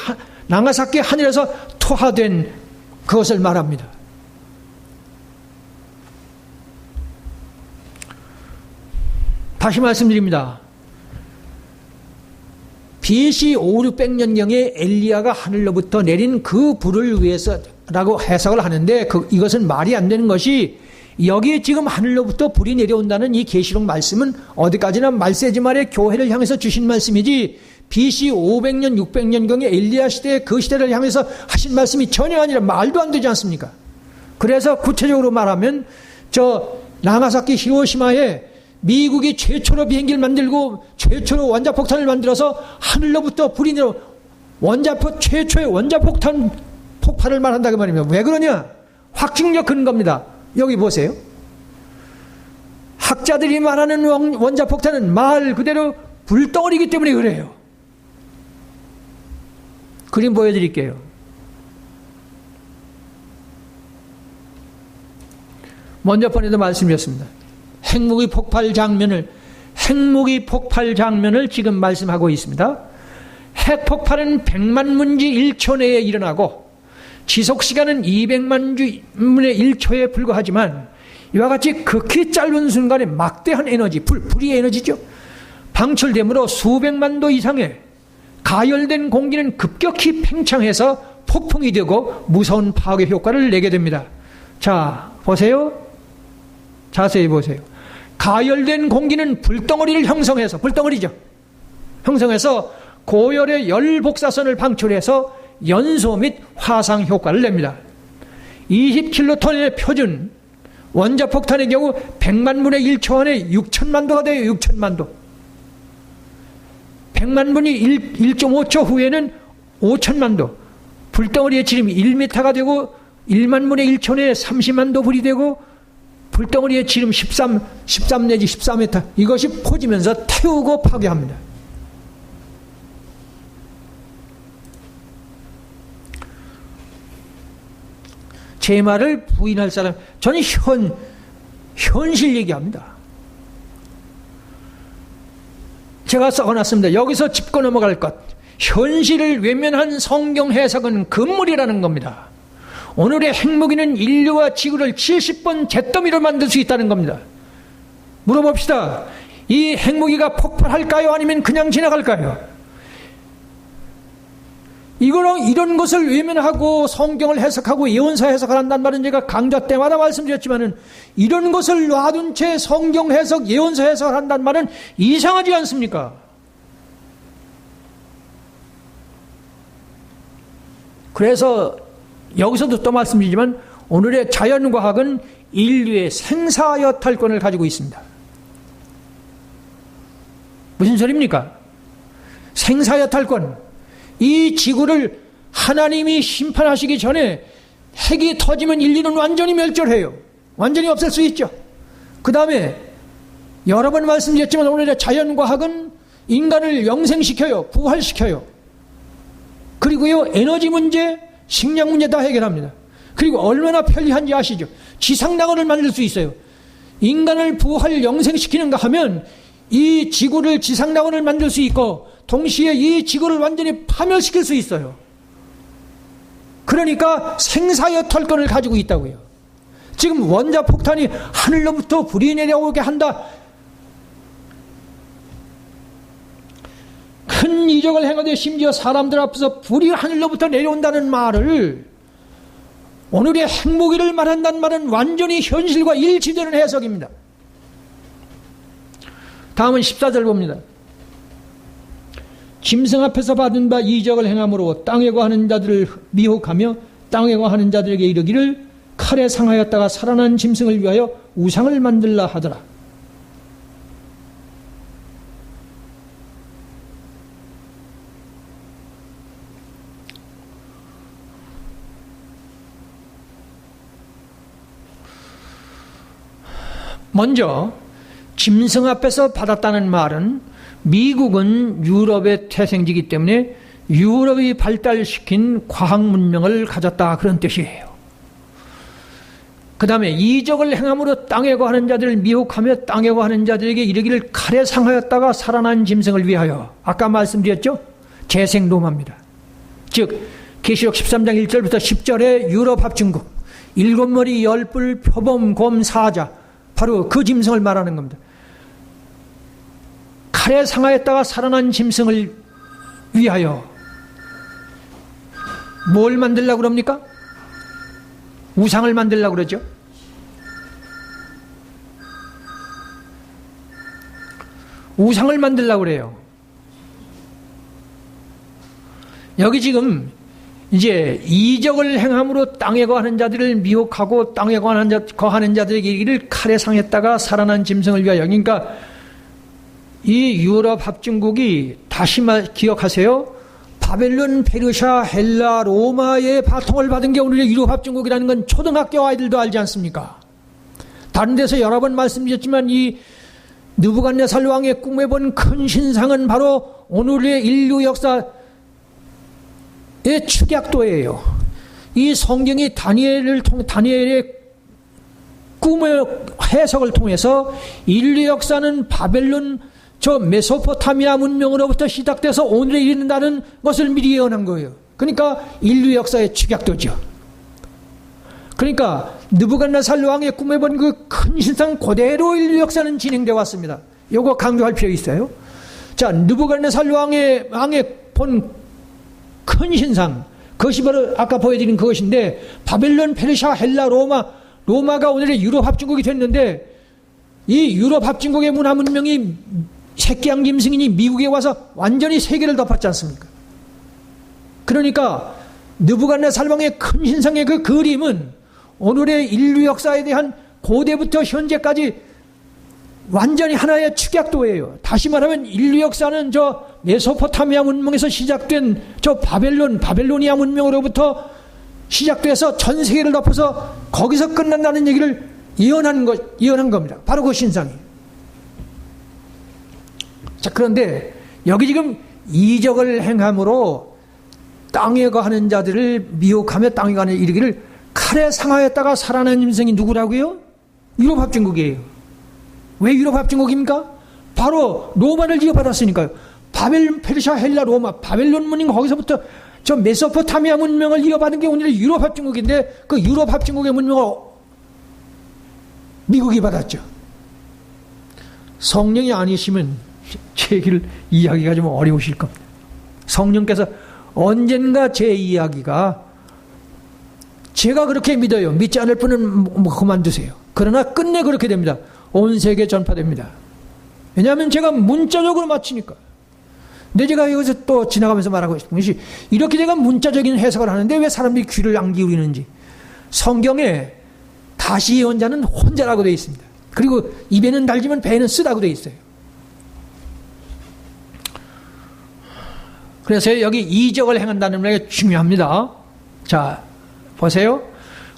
하늘에서 투하된 그것을 말합니다. 다시 말씀드립니다. BC 5, 600년경에 엘리야가 하늘로부터 내린 그 불을 위해서라고 해석을 하는데 이것은 말이 안 되는 것이, 여기에 지금 하늘로부터 불이 내려온다는 이 계시록 말씀은 어디까지나 말세지 말의 교회를 향해서 주신 말씀이지 BC 500년, 600년경의 엘리야 시대 그 시대를 향해서 하신 말씀이 전혀 아니라 말도 안 되지 않습니까? 그래서 구체적으로 말하면 저 나가사키 히로시마에 미국이 최초로 비행기를 만들고 최초로 원자폭탄을 만들어서 하늘로부터 불이 내려 최초의 원자폭탄 폭발을 말한다 그 말입니다. 왜 그러냐? 확증적 근거입니다. 여기 보세요. 학자들이 말하는 원자폭탄은 말 그대로 불덩어리이기 때문에 그래요. 그림 보여드릴게요. 먼저 번에도 말씀드렸습니다. 핵무기 폭발 장면을 지금 말씀하고 있습니다. 핵폭발은 100만 문지 1초 내에 일어나고 지속시간은 200만 분의 1초에 불과하지만 이와 같이 극히 짧은 순간에 막대한 에너지, 불의 에너지죠. 방출되므로 수백만 도 이상의 가열된 공기는 급격히 팽창해서 폭풍이 되고 무서운 파괴 효과를 내게 됩니다. 자, 보세요. 자세히 보세요. 가열된 공기는 불덩어리를 형성해서, 불덩어리죠. 형성해서 고열의 열 복사선을 방출해서 연소 및 화상 효과를 냅니다. 20킬로톤의 표준 원자폭탄의 경우 100만 분의 1초 안에 6천만 도가 돼요. 6천만 도. 100만 분이 1.5초 후에는 5천만 도. 불덩어리의 지름이 1m가 되고 1만 분의 1초 내에 30만 도 불이 되고 불덩어리의 지름 13 내지 14m. 이것이 퍼지면서 태우고 파괴합니다. 제 말을 부인할 사람, 저는 현실 얘기합니다. 제가 써놨습니다. 여기서 짚고 넘어갈 것. 현실을 외면한 성경 해석은 금물이라는 겁니다. 오늘의 핵무기는 인류와 지구를 70번 잿더미로 만들 수 있다는 겁니다. 물어봅시다. 이 핵무기가 폭발할까요? 아니면 그냥 지나갈까요? 이런 것을 외면하고 성경을 해석하고 예언서 해석을 한단 말은 제가 강좌 때마다 말씀드렸지만은 이런 것을 놔둔 채 성경 해석, 예언서 해석을 한단 말은 이상하지 않습니까? 그래서 여기서도 또 말씀드리지만 오늘의 자연과학은 인류의 생사여탈권을 가지고 있습니다. 무슨 소리입니까? 생사여탈권. 이 지구를 하나님이 심판하시기 전에 핵이 터지면 인류는 완전히 멸절해요. 완전히 없앨 수 있죠. 그 다음에 여러 번 말씀드렸지만 오늘의 자연과학은 인간을 영생시켜요. 부활시켜요. 그리고요, 에너지 문제, 식량 문제 다 해결합니다. 그리고 얼마나 편리한지 아시죠? 지상낙원을 만들 수 있어요. 인간을 부활 영생시키는가 하면 이 지구를 지상낙원을 만들 수 있고 동시에 이 지구를 완전히 파멸시킬 수 있어요. 그러니까 생사여탈권을 가지고 있다고요. 지금 원자폭탄이 하늘로부터 불이 내려오게 한다. 큰 이적을 행하되 심지어 사람들 앞에서 불이 하늘로부터 내려온다는 말을 오늘의 핵무기를 말한다는 말은 완전히 현실과 일치되는 해석입니다. 다음은 14절 봅니다. 짐승 앞에서 받은 바 이적을 행함으로 땅에 거하는 자들을 미혹하며 땅에 거하는 자들에게 이르기를 칼에 상하였다가 살아난 짐승을 위하여 우상을 만들라 하더라. 먼저 짐승 앞에서 받았다는 말은 미국은 유럽의 태생지이기 때문에 유럽이 발달시킨 과학 문명을 가졌다, 그런 뜻이에요. 그 다음에 이적을 행함으로 땅에 거하는 자들을 미혹하며 땅에 거하는 자들에게 이르기를 칼에 상하였다가 살아난 짐승을 위하여. 아까 말씀드렸죠? 재생로마입니다. 즉 계시록 13장 1절부터 10절의 유럽 합중국, 7머리 10뿔 표범 곰 사자, 바로 그 짐승을 말하는 겁니다. 칼에 상하였다가 살아난 짐승을 위하여 뭘 만들려고 그럽니까? 우상을 만들려고 그러죠. 우상을 만들려고 그래요. 여기 지금 이제 이적을 행함으로 땅에 거하는 자들을 미혹하고 땅에 거하는 자들에게 이르기를 칼에 상했다가 살아난 짐승을 위하여. 그러니까 이 유럽 합중국이 다시 기억하세요. 바벨론, 페르시아, 헬라, 로마의 바통을 받은 게 오늘의 유럽 합중국이라는 건 초등학교 아이들도 알지 않습니까? 다른 데서 여러 번 말씀드렸지만 이 느부갓네살 왕의 꿈에 본 큰 신상은 바로 오늘의 인류 역사의 축약도예요. 이 성경이 다니엘의 꿈의 해석을 통해서 인류 역사는 바벨론, 저 메소포타미아 문명으로부터 시작돼서 오늘에 이른다는 것을 미리 예언한 거예요. 그러니까 인류 역사의 축약도죠. 그러니까 느부갓네살 왕의 꿈에 본 그 큰 신상 그대로 인류 역사는 진행되어 왔습니다. 요거 강조할 필요 있어요. 자, 느부갓네살 왕의 본 큰 신상, 그것이 바로 아까 보여드린 그것인데, 바벨론, 페르시아, 헬라, 로마가 오늘의 유럽 합중국이 됐는데, 이 유럽 합중국의 문화 문명이 새끼양 짐승이니 미국에 와서 완전히 세계를 덮었지 않습니까? 그러니까 느부갓네살 왕의 큰 신상의 그 그림은 오늘의 인류 역사에 대한 고대부터 현재까지 완전히 하나의 축약도예요. 다시 말하면 인류 역사는 저 메소포타미아 문명에서 시작된 저 바벨로니아 문명으로부터 시작돼서 전 세계를 덮어서 거기서 끝난다는 얘기를 예언한 겁니다. 바로 그 신상이. 자, 그런데 여기 지금 이적을 행함으로 땅에 거하는 자들을 미혹하며 땅에 거하는 이르기를 칼에 상하였다가 살아난 짐승이 누구라고요? 유럽 합중국이에요. 왜 유럽 합중국입니까? 바로 로마를 이어받았으니까요. 바벨론, 페르시아, 헬라, 로마, 바벨론 문명 거기서부터 저 메소포타미아 문명을 이어받은 게 오늘의 유럽 합중국인데, 그 유럽 합중국의 문명을 미국이 받았죠. 성령이 아니시면 제 얘기를 이야기가 좀 어려우실 겁니다. 성령께서 언젠가 제 이야기가, 제가 그렇게 믿어요. 믿지 않을 분은 그만두세요. 그러나 끝내 그렇게 됩니다. 온 세계에 전파됩니다. 왜냐하면 제가 문자적으로 맞추니까. 근데 제가 여기서 또 지나가면서 말하고 싶은 것이, 이렇게 제가 문자적인 해석을 하는데 왜 사람들이 귀를 안 기울이는지. 성경에 다시 예언자는 혼자라고 되어 있습니다. 그리고 입에는 달지만 배에는 쓰다고 되어 있어요. 그래서 여기 이적을 행한다는 게 중요합니다. 자, 보세요.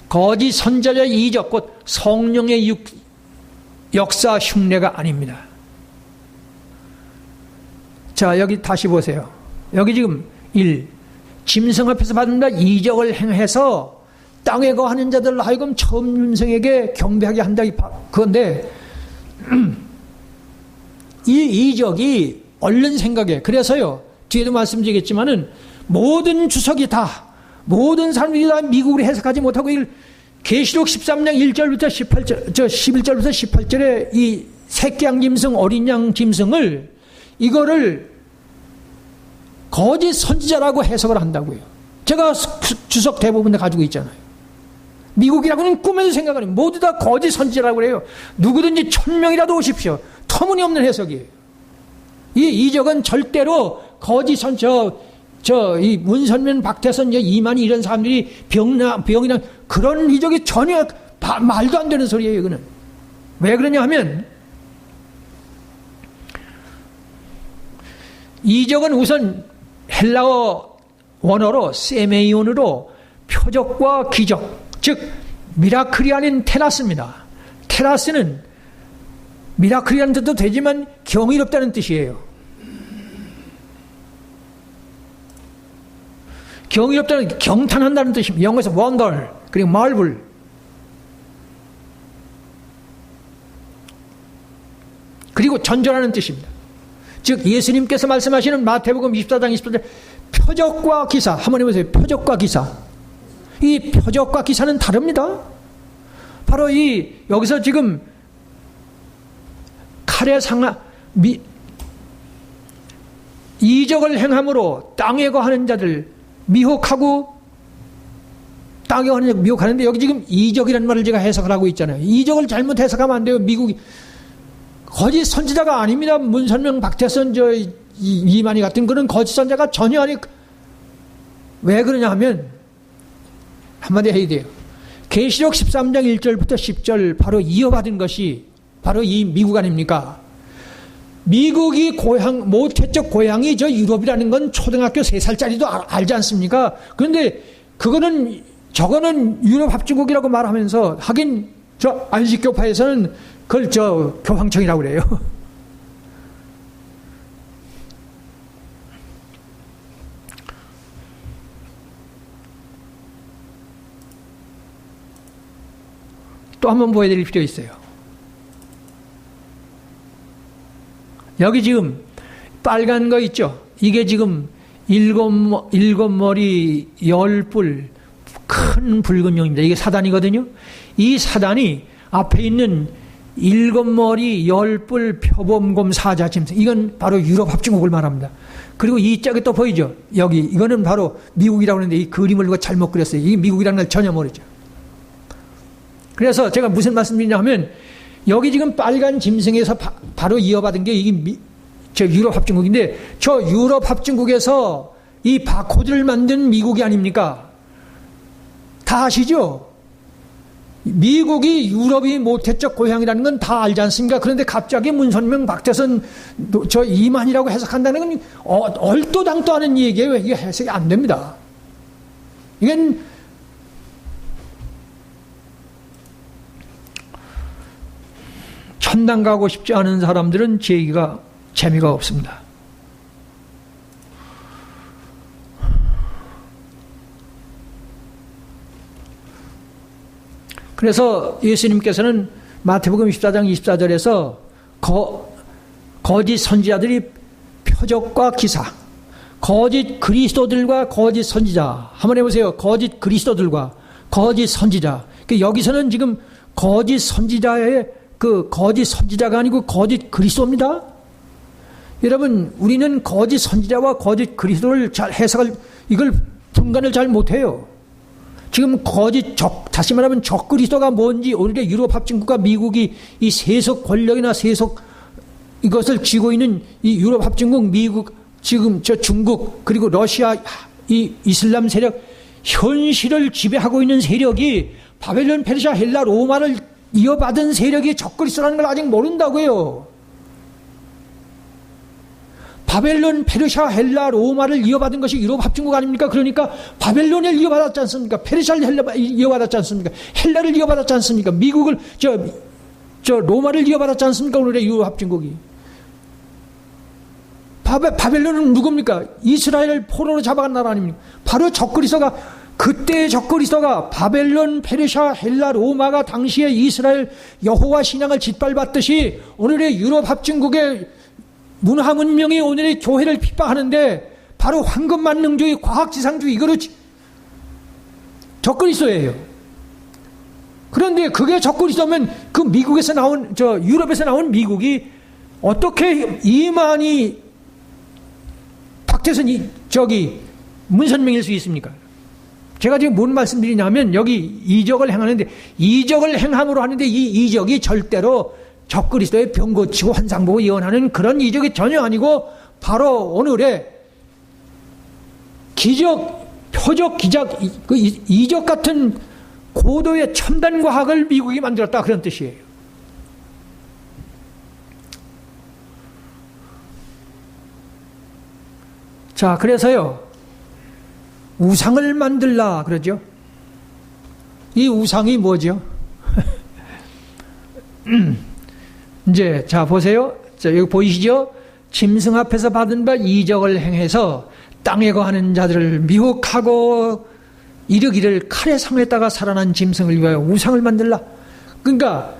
거짓 선자의 이적, 곧 성령의 역사 흉내가 아닙니다. 자, 여기 다시 보세요. 여기 지금 1. 짐승 앞에서 받는다 이적을 행해서 땅에 거하는 자들 하여금 처음 짐승에게 경배하게 한다. 그런데 이 이적이 얼른 생각해. 그래서요, 뒤에도 말씀드리겠지만은 모든 주석이 다, 모든 사람들이 다 미국으로 해석하지 못하고 계시록 13장 1절부터 18절, 11절부터 18절에 이 새끼양 짐승, 어린 양 짐승을, 이거를 거짓 선지자라고 해석을 한다고요. 제가 주석 대부분 다 가지고 있잖아요. 미국이라고는 꿈에도 생각 안 해요. 모두 다 거짓 선지자라고 그래요. 누구든지 1000명이라도 오십시오. 터무니없는 해석이에요. 이 이적은 절대로 거짓 이 문선면, 박태선, 이만희 이런 사람들이 병이나 그런 이적이 전혀 말도 안 되는 소리예요. 이거는 왜 그러냐 하면, 이적은 우선 헬라어 원어로 세메이온으로 표적과 기적, 즉 미라클이 아닌 테라스입니다. 테라스는 미라클이라는 뜻도 되지만 경이롭다는 뜻이에요. 경이롭다는, 경탄한다는 뜻입니다. 영어에서 wonder, 그리고 marvel. 그리고 전전하는 뜻입니다. 즉 예수님께서 말씀하시는 마태복음 24장 24절 표적과 기사, 한번 해보세요. 표적과 기사. 이 표적과 기사는 다릅니다. 바로 여기서 지금 칼에 이적을 행함으로 땅에 거하는 자들 미혹하고, 땅에 거하는 자들 미혹하는데, 여기 지금 이적이라는 말을 제가 해석을 하고 있잖아요. 이적을 잘못 해석하면 안 돼요. 미국이 거짓 선지자가 아닙니다. 문선명, 박태선, 이만희 같은 그런 거짓 선지자가 전혀 아니. 왜 그러냐 하면 한마디 해야 돼요. 계시록 13장 1절부터 10절 바로 이어받은 것이 바로 이 미국 아닙니까? 미국이 모태적 고향이 저 유럽이라는 건 초등학교 3살짜리도 알지 않습니까? 그런데 저거는 유럽 합중국이라고 말하면서, 하긴 저 안식교파에서는 그걸 교황청이라고 그래요. 또 한 번 보여드릴 필요 있어요. 여기 지금 빨간 거 있죠? 이게 지금 일곱 머리 10뿔 큰 붉은 용입니다. 이게 사단이거든요. 이 사단이 앞에 있는 7머리 10뿔 표범곰 사자 짐승, 이건 바로 유럽 합중국을 말합니다. 그리고 이 짝이 또 보이죠. 여기 이거는 바로 미국이라고 하는데 이 그림을 누가 잘못 그렸어요. 이게 미국이라는 걸 전혀 모르죠. 그래서 제가 무슨 말씀드리냐 하면 여기 지금 빨간 짐승에서 바로 이어받은 게 이게 저 유럽 합중국인데, 저 유럽 합중국에서 이 바코드를 만든 미국이 아닙니까? 다 아시죠? 미국이 유럽이 모태적 고향이라는 건 다 알지 않습니까? 그런데 갑자기 문선명, 박태선, 저 이만희라고 해석한다는 건 얼토당토 하는 얘기예요. 이게 해석이 안 됩니다. 이건 천당 가고 싶지 않은 사람들은 제 얘기가 재미가 없습니다. 그래서 예수님께서는 마태복음 14장 24절에서 거짓 선지자들이 표적과 기사, 거짓 그리스도들과 거짓 선지자, 한번 해보세요. 거짓 그리스도들과 거짓 선지자. 여기서는 지금 거짓 선지자의 거짓 선지자가 아니고 거짓 그리스도입니다. 여러분, 우리는 거짓 선지자와 거짓 그리스도를 잘 해석을, 이걸 분간을 잘 못해요. 지금 다시 말하면 적그리스도가 뭔지, 오히려 유럽 합중국과 미국이 이 세속 권력이나 세속 이것을 쥐고 있는 이 유럽 합중국, 미국, 지금 저 중국, 그리고 러시아, 이 이슬람 세력, 현실을 지배하고 있는 세력이 바벨론, 페르시아, 헬라, 로마를 이어받은 세력이 적그리스도라는 걸 아직 모른다고요. 바벨론, 페르시아, 헬라, 로마를 이어받은 것이 유럽 합중국 아닙니까? 그러니까 바벨론을 이어받았지 않습니까? 페르시아를 이어받았지 않습니까? 헬라를 이어받았지 않습니까? 미국을 로마를 이어받았지 않습니까? 오늘의 유럽 합중국이. 바벨론은 누굽니까? 이스라엘을 포로로 잡아간 나라 아닙니까? 바로 적그리스도가, 그때의 적그리스도가 바벨론, 페르시아, 헬라, 로마가 당시에 이스라엘 여호와 신앙을 짓밟았듯이 오늘의 유럽 합중국의 문화 문명이 오늘의 교회를 핍박하는데 바로 황금만능주의, 과학지상주의, 이거로 적그리스도예요. 그런데 그게 적그리스도면 그 미국에서 나온, 유럽에서 나온 미국이 어떻게 이만희, 박태선이 문선명일 수 있습니까? 제가 지금 뭔 말씀드리냐면 여기 이적을 행하는데, 이적을 행함으로 하는데 이 이적이 절대로 적그리스도의 병 고치고 환상 보고 예언하는 그런 이적이 전혀 아니고 바로 오늘의 기적, 표적, 기적, 이적 같은 고도의 첨단 과학을 미국이 만들었다, 그런 뜻이에요. 자, 그래서요, 우상을 만들라 그러죠. 이 우상이 뭐죠? 이제 자 보세요. 자, 여기 보이시죠? 짐승 앞에서 받은 바 이적을 행해서 땅에 거하는 자들을 미혹하고 이르기를 칼에 상했다가 살아난 짐승을 위하여 우상을 만들라. 그러니까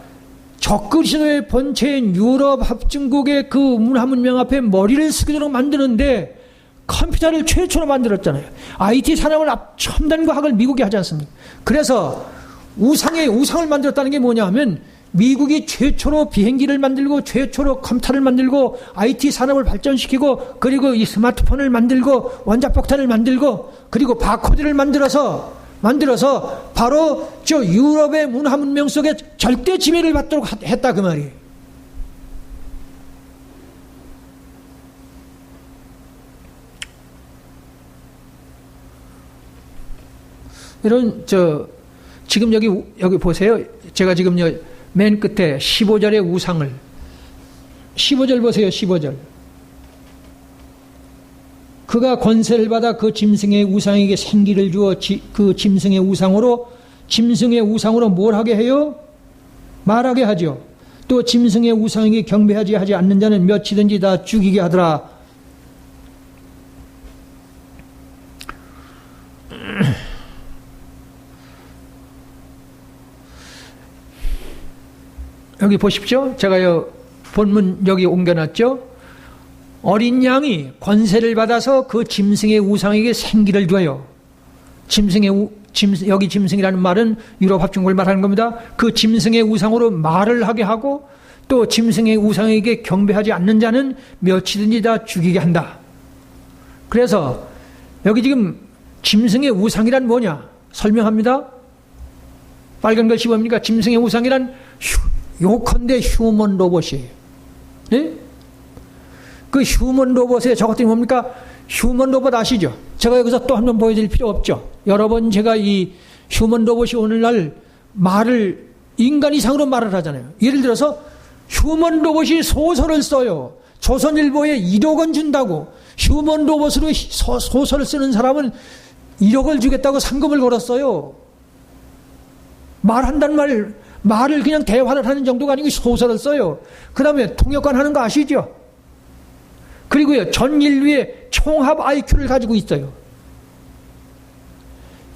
적그리스도의 본체인 유럽 합중국의 그 문화 문명 앞에 머리를 숙이도록 만드는데 컴퓨터를 최초로 만들었잖아요. IT 산업을 첨단 과학을 미국이 하지 않습니까? 그래서 우상을 만들었다는 게 뭐냐 하면 미국이 최초로 비행기를 만들고 최초로 컴퓨터를 만들고 IT 산업을 발전시키고 그리고 이 스마트폰을 만들고 원자폭탄을 만들고 그리고 바코드를 만들어서 바로 저 유럽의 문화 문명 속에 절대 지배를 받도록 했다, 그 말이에요. 이런 지금 여기 보세요. 제가 지금 맨 끝에 15절의 우상을, 15절 보세요. 15절. 그가 권세를 받아 그 짐승의 우상에게 생기를 주어 그 짐승의 우상으로 뭘 하게 해요? 말하게 하죠. 또 짐승의 우상에게 경배하지 하지 않는 자는 몇이든지 다 죽이게 하더라. 여기 보십시오. 제가 본문 여기 옮겨놨죠. 어린 양이 권세를 받아서 그 짐승의 우상에게 생기를 줘요. 짐승의 여기 짐승이라는 말은 유럽 합중국을 말하는 겁니다. 그 짐승의 우상으로 말을 하게 하고 또 짐승의 우상에게 경배하지 않는 자는 몇이든지 다 죽이게 한다. 그래서 여기 지금 짐승의 우상이란 뭐냐? 설명합니다. 빨간 글씨 뭡니까? 짐승의 우상이란 요컨대 휴먼 로봇이에요. 네? 그 휴먼 로봇의 저것들이 뭡니까? 휴먼 로봇 아시죠? 제가 여기서 또 한 번 보여드릴 필요 없죠. 여러 번 제가 이 휴먼 로봇이 오늘날 말을 인간 이상으로 말을 하잖아요. 예를 들어서 휴먼 로봇이 소설을 써요. 조선일보에 1억 원 준다고 휴먼 로봇으로 소설을 쓰는 사람은 1억을 주겠다고 상금을 걸었어요. 말한단 말을 그냥 대화를 하는 정도가 아니고 소설을 써요. 그 다음에 통역관 하는 거 아시죠? 그리고요, 전 인류의 총합 IQ를 가지고 있어요.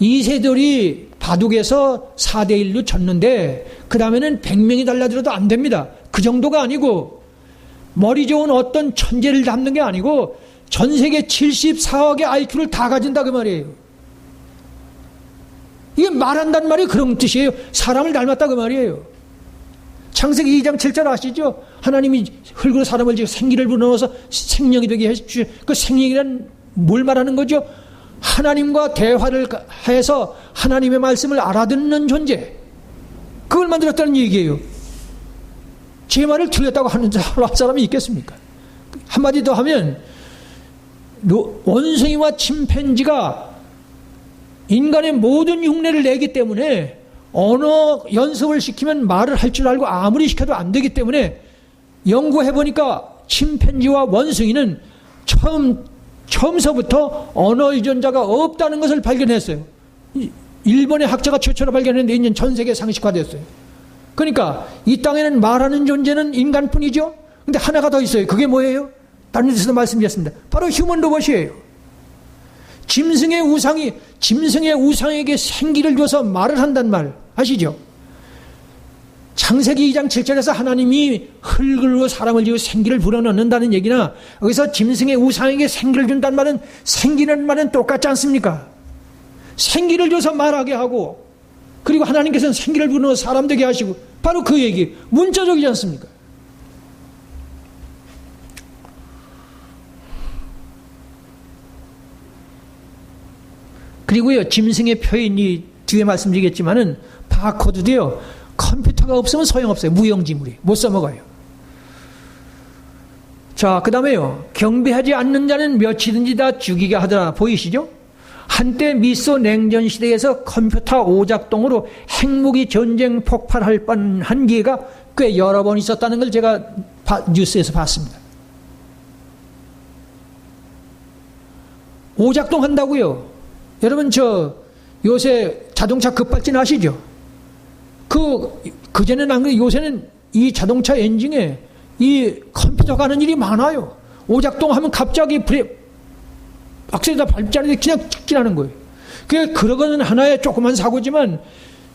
이 세돌이 바둑에서 4대1로 졌는데 그 다음에는 100명이 달라들어도 안 됩니다. 그 정도가 아니고 머리 좋은 어떤 천재를 잡는 게 아니고 전 세계 74억의 IQ를 다 가진다 그 말이에요. 이게 말한다는 말이 그런 뜻이에요. 사람을 닮았다 그 말이에요. 창세기 2장 7절 아시죠? 하나님이 흙으로 사람을 지어 생기를 불어넣어서 생명이 되게 해주시오. 그 생명이란 뭘 말하는 거죠? 하나님과 대화를 해서 하나님의 말씀을 알아듣는 존재. 그걸 만들었다는 얘기예요. 제 말을 틀렸다고 하는 사람이 있겠습니까? 한마디 더 하면 원숭이와 침팬지가 인간의 모든 흉내를 내기 때문에 언어 연습을 시키면 말을 할 줄 알고 아무리 시켜도 안 되기 때문에 연구해보니까 침팬지와 원숭이는 처음서부터 언어 유전자가 없다는 것을 발견했어요. 일본의 학자가 최초로 발견했는데 이제 전 세계 상식화됐어요. 그러니까 이 땅에는 말하는 존재는 인간뿐이죠. 근데 하나가 더 있어요. 그게 뭐예요? 다른 데서도 말씀드렸습니다. 바로 휴먼 로봇이에요. 짐승의 우상에게 생기를 줘서 말을 한단 말 아시죠? 창세기 2장 7절에서 하나님이 흙으로 사람을 지어 생기를 불어넣는다는 얘기나 여기서 짐승의 우상에게 생기를 준다는 말은 생기는 말은 똑같지 않습니까? 생기를 줘서 말하게 하고 그리고 하나님께서는 생기를 불어넣어 사람 되게 하시고 바로 그 얘기 문자적이지 않습니까? 그리고요, 짐승의 표현이 뒤에 말씀드리겠지만은 바코드도요, 컴퓨터가 없으면 소용없어요. 무용지물이. 못 써먹어요. 자, 그 다음에요, 경배하지 않는 자는 몇이든지 다 죽이게 하더라. 보이시죠? 한때 미소 냉전 시대에서 컴퓨터 오작동으로 핵무기 전쟁 폭발할 뻔한 기회가 꽤 여러 번 있었다는 걸 제가 뉴스에서 봤습니다. 오작동 한다고요. 여러분 요새 자동차 급발진 아시죠? 그전에는 안 그래도 요새는 이 자동차 엔진에 이 컴퓨터가 하는 일이 많아요. 오작동하면 갑자기 악셀에다 밟지 않는데 그냥 직진하는 거예요. 그러고는 하나의 조그만 사고지만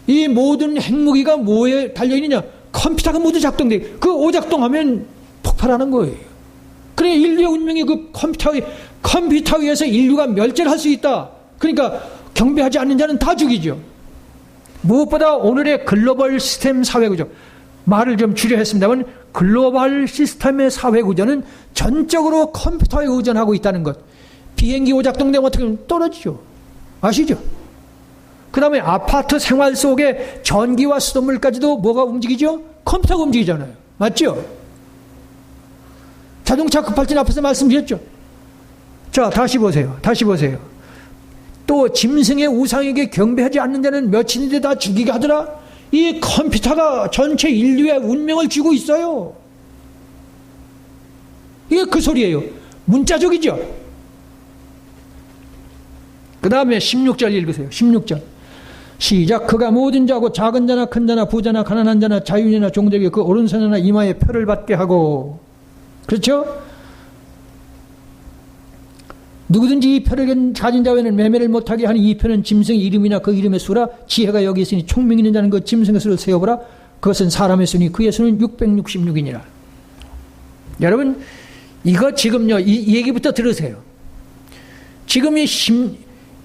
이 모든 핵무기가 뭐에 달려있느냐? 컴퓨터가 모두 작동돼. 그 오작동하면 폭발하는 거예요. 그래 인류의 운명이 그 컴퓨터 위에서 인류가 멸절할 수 있다. 그러니까 경배하지 않는 자는 다 죽이죠. 무엇보다 오늘의 글로벌 시스템 사회구조, 말을 좀 줄여했습니다만 글로벌 시스템의 사회구조는 전적으로 컴퓨터에 의존하고 있다는 것. 비행기 오작동되면 어떻게 하면 떨어지죠. 아시죠? 그 다음에 아파트 생활 속에 전기와 수돗물까지도 뭐가 움직이죠? 컴퓨터가 움직이잖아요. 맞죠? 자동차 급발진 앞에서 말씀드렸죠. 자, 다시 보세요. 또 짐승의 우상에게 경배하지 않는 자는 몇인데 다 죽이게 하더라. 이 컴퓨터가 전체 인류의 운명을 쥐고 있어요. 이게 그 소리예요. 문자적이죠. 그 다음에 16절 읽으세요. 16절 시작. 그가 모든 자고 작은 자나 큰 자나 부자나 가난한 자나 자유인이나 종들에게 그 오른손이나 이마에 표를 받게 하고, 그렇죠? 누구든지 이 표를 가진 자 외에는 매매를 못하게 하는 이 표는 짐승의 이름이나 그 이름의 수라. 지혜가 여기 있으니 총명 있는 자는 그 짐승의 수를 세어보라. 그것은 사람의 수니 그의 수는 666이니라. 여러분 이거 지금요 이 얘기부터 들으세요. 지금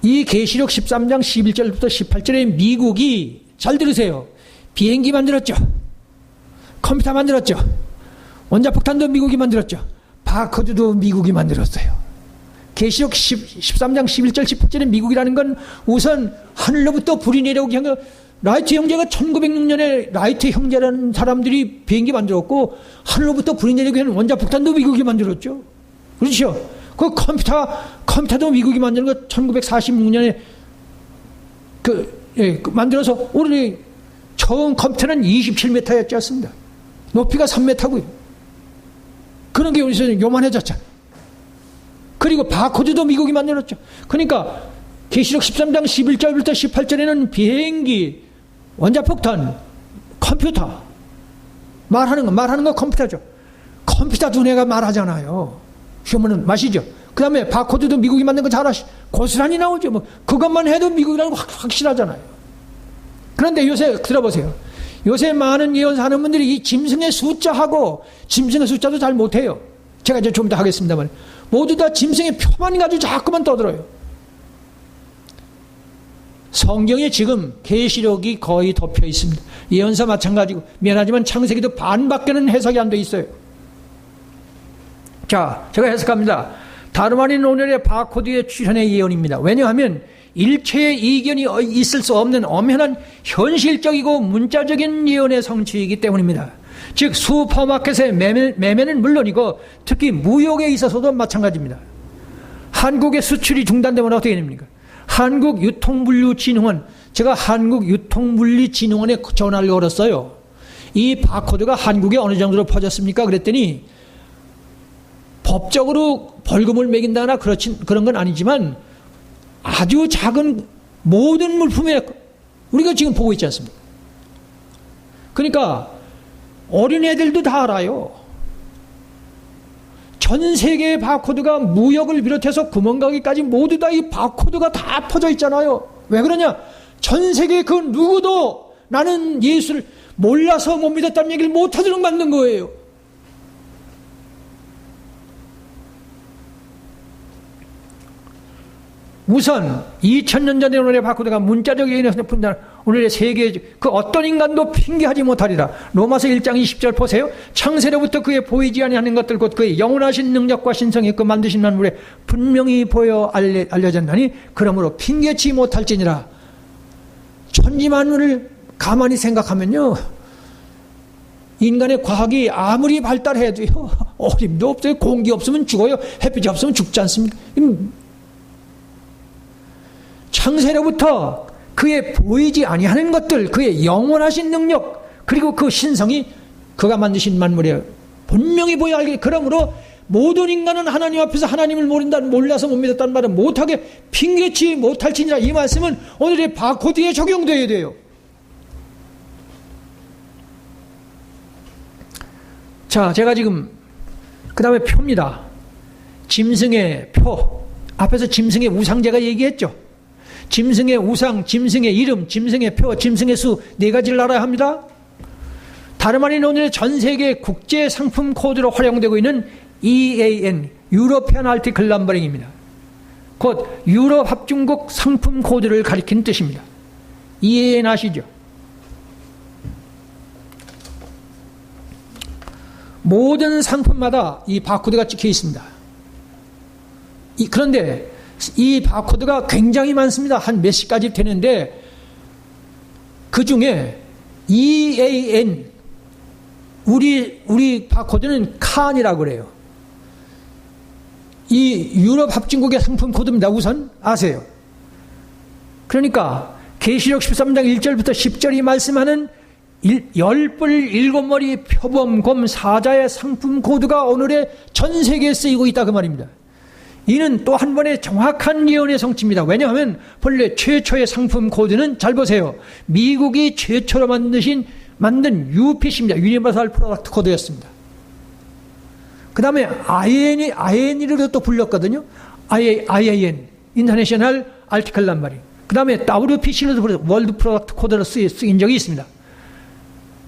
이 계시록 13장 11절부터 18절에 미국이, 잘 들으세요, 비행기 만들었죠. 컴퓨터 만들었죠. 원자폭탄도 미국이 만들었죠. 바코드도 미국이 만들었어요. 계시록 13장 11절 18절에 미국이라는 건 우선 하늘로부터 불이 내려오게 한 거, 라이트 형제가 1906년에 라이트 형제라는 사람들이 비행기 만들었고, 하늘로부터 불이 내리게 하는 원자폭탄도 미국이 만들었죠. 그렇죠? 그 컴퓨터도 미국이 만드는 거 1946년에 만들어서, 우리 처음 컴퓨터는 27m였지 않습니다. 높이가 3m고요. 그런 게 여기서 요만해졌잖아요. 그리고 바코드도 미국이 만들었죠. 그러니까 계시록 13장 11절부터 18절에는 비행기, 원자폭탄, 컴퓨터, 말하는 거 컴퓨터죠. 컴퓨터 두뇌가 말하잖아요. 시험은 마시죠. 그 다음에 바코드도 미국이 만든 거 잘 고스란히 나오죠. 뭐 그것만 해도 미국이라는 거 확실하잖아요. 그런데 요새 들어보세요. 요새 많은 예언사하는 분들이 이 짐승의 숫자하고, 짐승의 숫자도 잘 못해요. 제가 이제 좀 더 하겠습니다만, 모두 다 짐승의 표만 가지고 자꾸만 떠들어요. 성경에 지금 계시록이 거의 덮여 있습니다. 예언사 마찬가지고, 미안하지만 창세기도 반밖에는 해석이 안 돼 있어요. 자, 제가 해석합니다. 다름 아닌 오늘의 바코드의 출현의 예언입니다. 왜냐하면 일체의 이견이 있을 수 없는 엄연한 현실적이고 문자적인 예언의 성취이기 때문입니다. 즉 슈퍼마켓의 매매는 물론이고 특히 무역에 있어서도 마찬가지입니다. 한국의 수출이 중단되면 어떻게 됩니까? 한국유통물류진흥원, 제가 한국유통물리진흥원에 전화를 걸었어요. 이 바코드가 한국에 어느 정도로 퍼졌습니까? 그랬더니 법적으로 벌금을 매긴다거나 그런 건 아니지만 아주 작은 모든 물품에 우리가 지금 보고 있지 않습니까? 그러니까 어린애들도 다 알아요. 전 세계의 바코드가 무역을 비롯해서 구멍가게까지 모두 다 이 바코드가 다 퍼져 있잖아요. 왜 그러냐? 전 세계 그 누구도 나는 예수를 몰라서 못 믿었다는 얘기를 못하도록 만든 거예요. 우선 2000년 전에 오늘의 바코드가 문자적 예언에서 분단, 오늘의 세계 그 어떤 인간도 핑계하지 못하리라. 로마서 1장 20절 보세요. 창세로부터 그의 보이지 아니하는 것들 곧 그의 영원하신 능력과 신성이 그 만드신 만물에 분명히 보여 알려졌나니 그러므로 핑계치 못할지니라. 천지만물을 가만히 생각하면요, 인간의 과학이 아무리 발달해도요 어림도 없어요. 공기 없으면 죽어요. 햇빛이 없으면 죽지 않습니까? 창세로부터 그의 보이지 아니하는 것들, 그의 영원하신 능력, 그리고 그 신성이 그가 만드신 만물에 분명히 보여 알게. 그러므로 모든 인간은 하나님 앞에서 하나님을 몰라서 못 믿었다는 말은 못하게 핑계치 못할지니라. 이 말씀은 오늘의 바코드에 적용되어야 돼요. 자, 제가 지금 그 다음에 표입니다. 짐승의 표. 앞에서 짐승의 우상 제가 얘기했죠. 짐승의 우상, 짐승의 이름, 짐승의 표, 짐승의 수, 네 가지를 알아야 합니다. 다름 아닌 오늘 전 세계 국제 상품 코드로 활용되고 있는 EAN, 유로피안 알티클 넘버링입니다. 곧 유럽 합중국 상품 코드를 가리키는 뜻입니다. EAN 아시죠? 모든 상품마다 이 바코드가 찍혀 있습니다. 그런데 이 바코드가 굉장히 많습니다. 한 몇십 가지 되는데 그 중에 EAN, 우리 바코드는 칸이라고 그래요. 이 유럽 합중국의 상품 코드입니다. 우선 아세요. 그러니까 계시록 13장 1절부터 10절이 말씀하는 열뿔 일곱머리 표범곰 사자의 상품 코드가 오늘의 전 세계에 쓰이고 있다 그 말입니다. 이는 또 한 번의 정확한 예언의 성취입니다. 왜냐하면 본래 최초의 상품 코드는, 잘 보세요, 미국이 최초로 만든 UPC입니다. 유니버설 프로덕트 코드였습니다. 그 다음에 IAN으로 또 불렸거든요. IAN, 인터내셔널 알티클 넘버링. 그 다음에 WPC로도 월드 프로덕트 코드로 쓰인 적이 있습니다.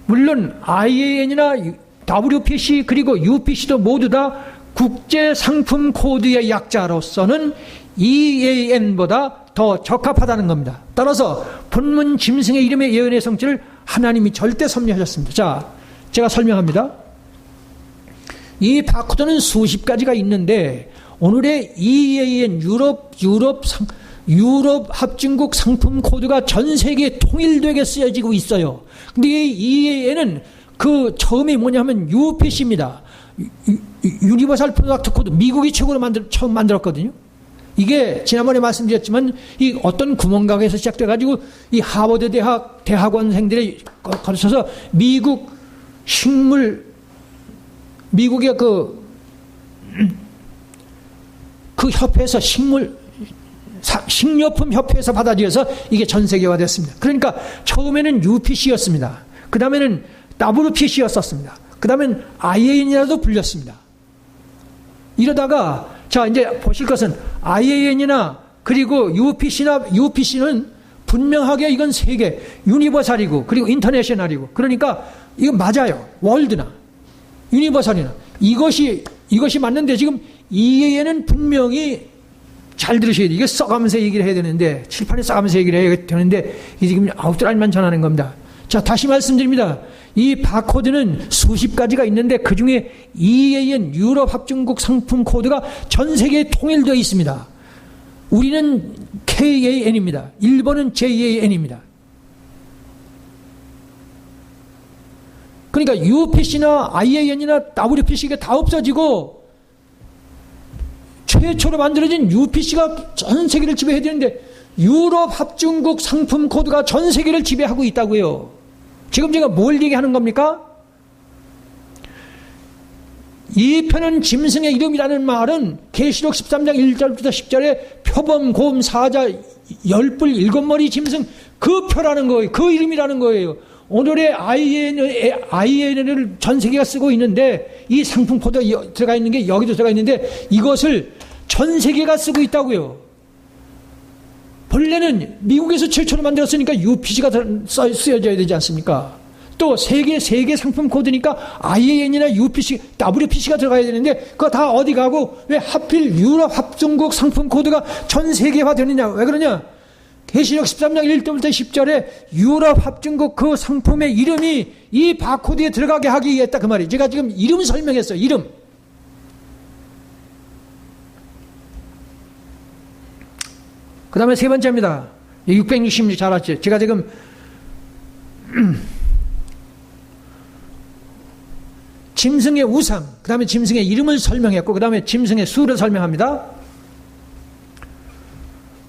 물론 IAN이나 WPC 그리고 UPC도 모두 다 국제 상품 코드의 약자로서는 EAN보다 더 적합하다는 겁니다. 따라서 본문 짐승의 이름의 예언의 성취를 하나님이 절대 섭리하셨습니다. 자, 제가 설명합니다. 이 바코드는 수십 가지가 있는데 오늘의 EAN 유럽 합중국 상품 코드가 전 세계에 통일되게 쓰여지고 있어요. 근데 이 EAN은 그 처음이 뭐냐면 UPC입니다. 유니버설 프로덕트 코드. 미국이 최고로 처음 만들었거든요. 이게 지난번에 말씀드렸지만 이 어떤 구멍가게에서 시작돼가지고 이 하버드 대학원생들이 거쳐서 미국의 그 협회에서 식료품 협회에서 받아들여서 이게 전 세계화 됐습니다. 그러니까 처음에는 UPC였습니다. 그 다음에는 WPC였었습니다. 그 다음엔 IAN이라도 불렸습니다. 이러다가 자 이제 보실 것은 IAN이나 그리고 UPC는 분명하게 이건 세계 유니버설이고 그리고 인터내셔널이고 그러니까 이건 맞아요. 월드나 유니버설이나 이것이 맞는데 지금 EAN은 분명히 잘 들으셔야 돼요. 이거 써가면서 얘기를 해야 되는데 칠판에 써가면서 얘기를 해야 되는데 이게 지금 아웃라인만 전하는 겁니다. 자 다시 말씀드립니다. 이 바코드는 수십 가지가 있는데 그 중에 EAN 유럽 합중국 상품 코드가 전 세계에 통일되어 있습니다. 우리는 KAN입니다. 일본은 JAN입니다. 그러니까 UPC나 IAN이나 WPC가 다 없어지고 최초로 만들어진 UPC가 전 세계를 지배해야 되는데 유럽 합중국 상품 코드가 전 세계를 지배하고 있다고요. 지금 제가 뭘 얘기하는 겁니까? 이 편은 짐승의 이름이라는 말은 계시록 13장 1절부터 10절에 표범, 곰, 사자, 열뿔, 일곱머리 짐승 그 표라는 거예요. 그 이름이라는 거예요. 오늘의 IAN을 전 세계가 쓰고 있는데 이 상품 코드가 들어가 있는 게 여기도 들어가 있는데 이것을 전 세계가 쓰고 있다고요. 본래는 미국에서 최초로 만들었으니까 UPC가 쓰여져야 되지 않습니까? 또 세계 상품 코드니까 IAN이나 UPC, WPC가 들어가야 되는데 그거 다 어디 가고 왜 하필 유럽 합중국 상품 코드가 전 세계화 되느냐? 왜 그러냐? 계시록 13장 1절부터 10절에 유럽 합중국 그 상품의 이름이 이 바코드에 들어가게 하기 위해 했다 그 말이에요. 제가 지금 이름 설명했어요. 이름. 그 다음에 세 번째입니다. 666 잘 알았죠? 제가 지금 짐승의 우상, 그 다음에 짐승의 이름을 설명했고 그 다음에 짐승의 수를 설명합니다.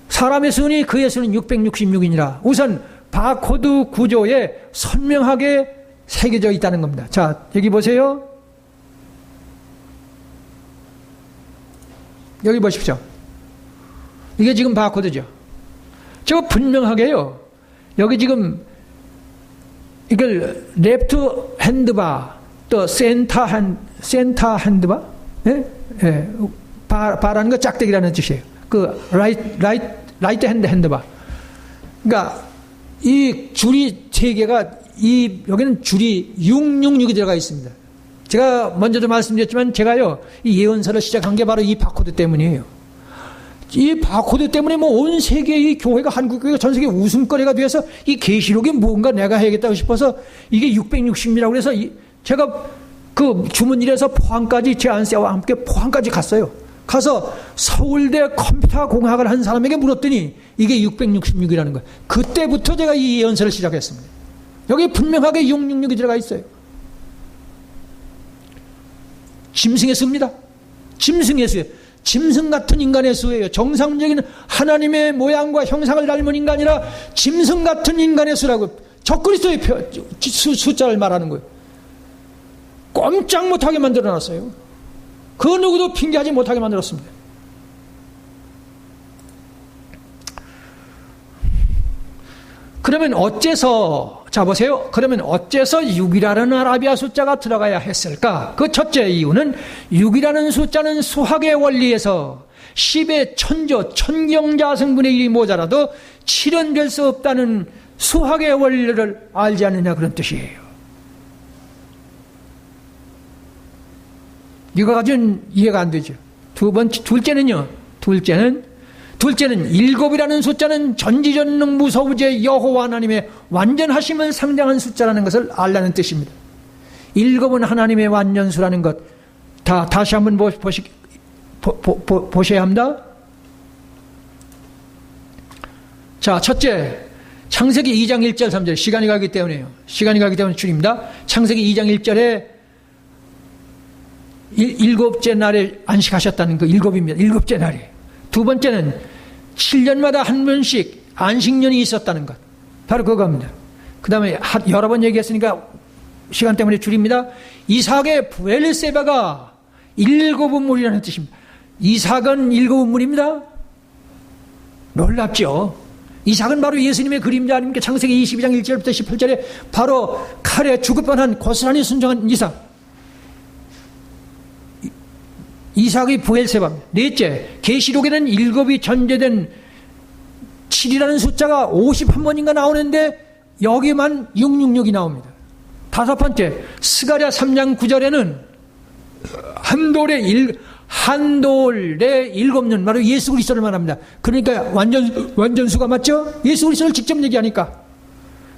사람의 수니 그의 수는 666이니라. 우선 바코드 구조에 선명하게 새겨져 있다는 겁니다. 자, 여기 보세요. 여기 보십시오. 이게 지금 바코드죠. 저 분명하게요. 여기 지금 이걸 레프트 핸드바 또 센터 핸드바 예? 바라는 거 짝대기라는 뜻이에요. 그 라이트 핸드바. 그러니까 이 줄이 세 개가 여기는 줄이 666이 들어가 있습니다. 제가 먼저도 말씀드렸지만 제가요 이 예언서를 시작한 게 바로 이 바코드 때문이에요. 이 바코드 때문에 뭐 온 세계의 교회가 한국 교회가 전 세계 웃음거리가 되어서 이 계시록이 뭔가 내가 해야겠다고 싶어서 이게 660이라고 그래서 제가 그 주문일에서 포항까지 제 안세와 함께 포항까지 갔어요. 가서 서울대 컴퓨터 공학을 한 사람에게 물었더니 이게 666이라는 거예요. 그때부터 제가 이 예언서를 시작했습니다. 여기 분명하게 666이 들어가 있어요. 짐승의 수입니다. 짐승의 수예요. 짐승 같은 인간의 수예요. 정상적인 하나님의 모양과 형상을 닮은 인간이 아니라 짐승 같은 인간의 수라고 적그리스도의 숫자를 말하는 거예요. 꼼짝 못하게 만들어놨어요. 그 누구도 핑계하지 못하게 만들었습니다. 그러면 어째서 자 보세요. 그러면 어째서 6이라는 아라비아 숫자가 들어가야 했을까? 그 첫째 이유는 6이라는 숫자는 수학의 원리에서 10의 천조, 천경자승분의 1이 모자라도 7은 될 수 없다는 수학의 원리를 알지 않느냐 그런 뜻이에요. 이거 가지고는 이해가 안 되죠. 둘째는요. 둘째는 둘째는 일곱이라는 숫자는 전지전능 무소부재 여호와 하나님의 완전하심을 상징하는 숫자라는 것을 알라는 뜻입니다. 일곱은 하나님의 완전수라는 것. 다시 한번 보셔야 합니다. 자, 첫째, 창세기 2장 1절 3절. 시간이 가기 때문에요. 시간이 가기 때문에 줄입니다. 창세기 2장 1절에 일곱째 날에 안식하셨다는 그 일곱입니다. 일곱째 날에. 두 번째는 7년마다 한 번씩 안식년이 있었다는 것. 바로 그겁니다. 그 다음에 여러 번 얘기했으니까 시간 때문에 줄입니다. 이삭의 브엘세바가 일곱은 물이라는 뜻입니다. 이삭은 일곱은 물입니다. 놀랍죠? 이삭은 바로 예수님의 그림자 아닙니까? 창세기 22장 1절부터 18절에 바로 칼에 죽을 뻔한 고스란히 순종한 이삭. 이삭의 브엘세바입니다. 넷째, 계시록에는 일곱이 전제된 7이라는 숫자가 51번인가 나오는데 여기만 666이 나옵니다. 다섯 번째, 스가랴 3장 9절에는 한돌의 일곱 년, 바로 예수 그리스도를 말합니다. 그러니까 완전수가 맞죠? 예수 그리스도를 직접 얘기하니까.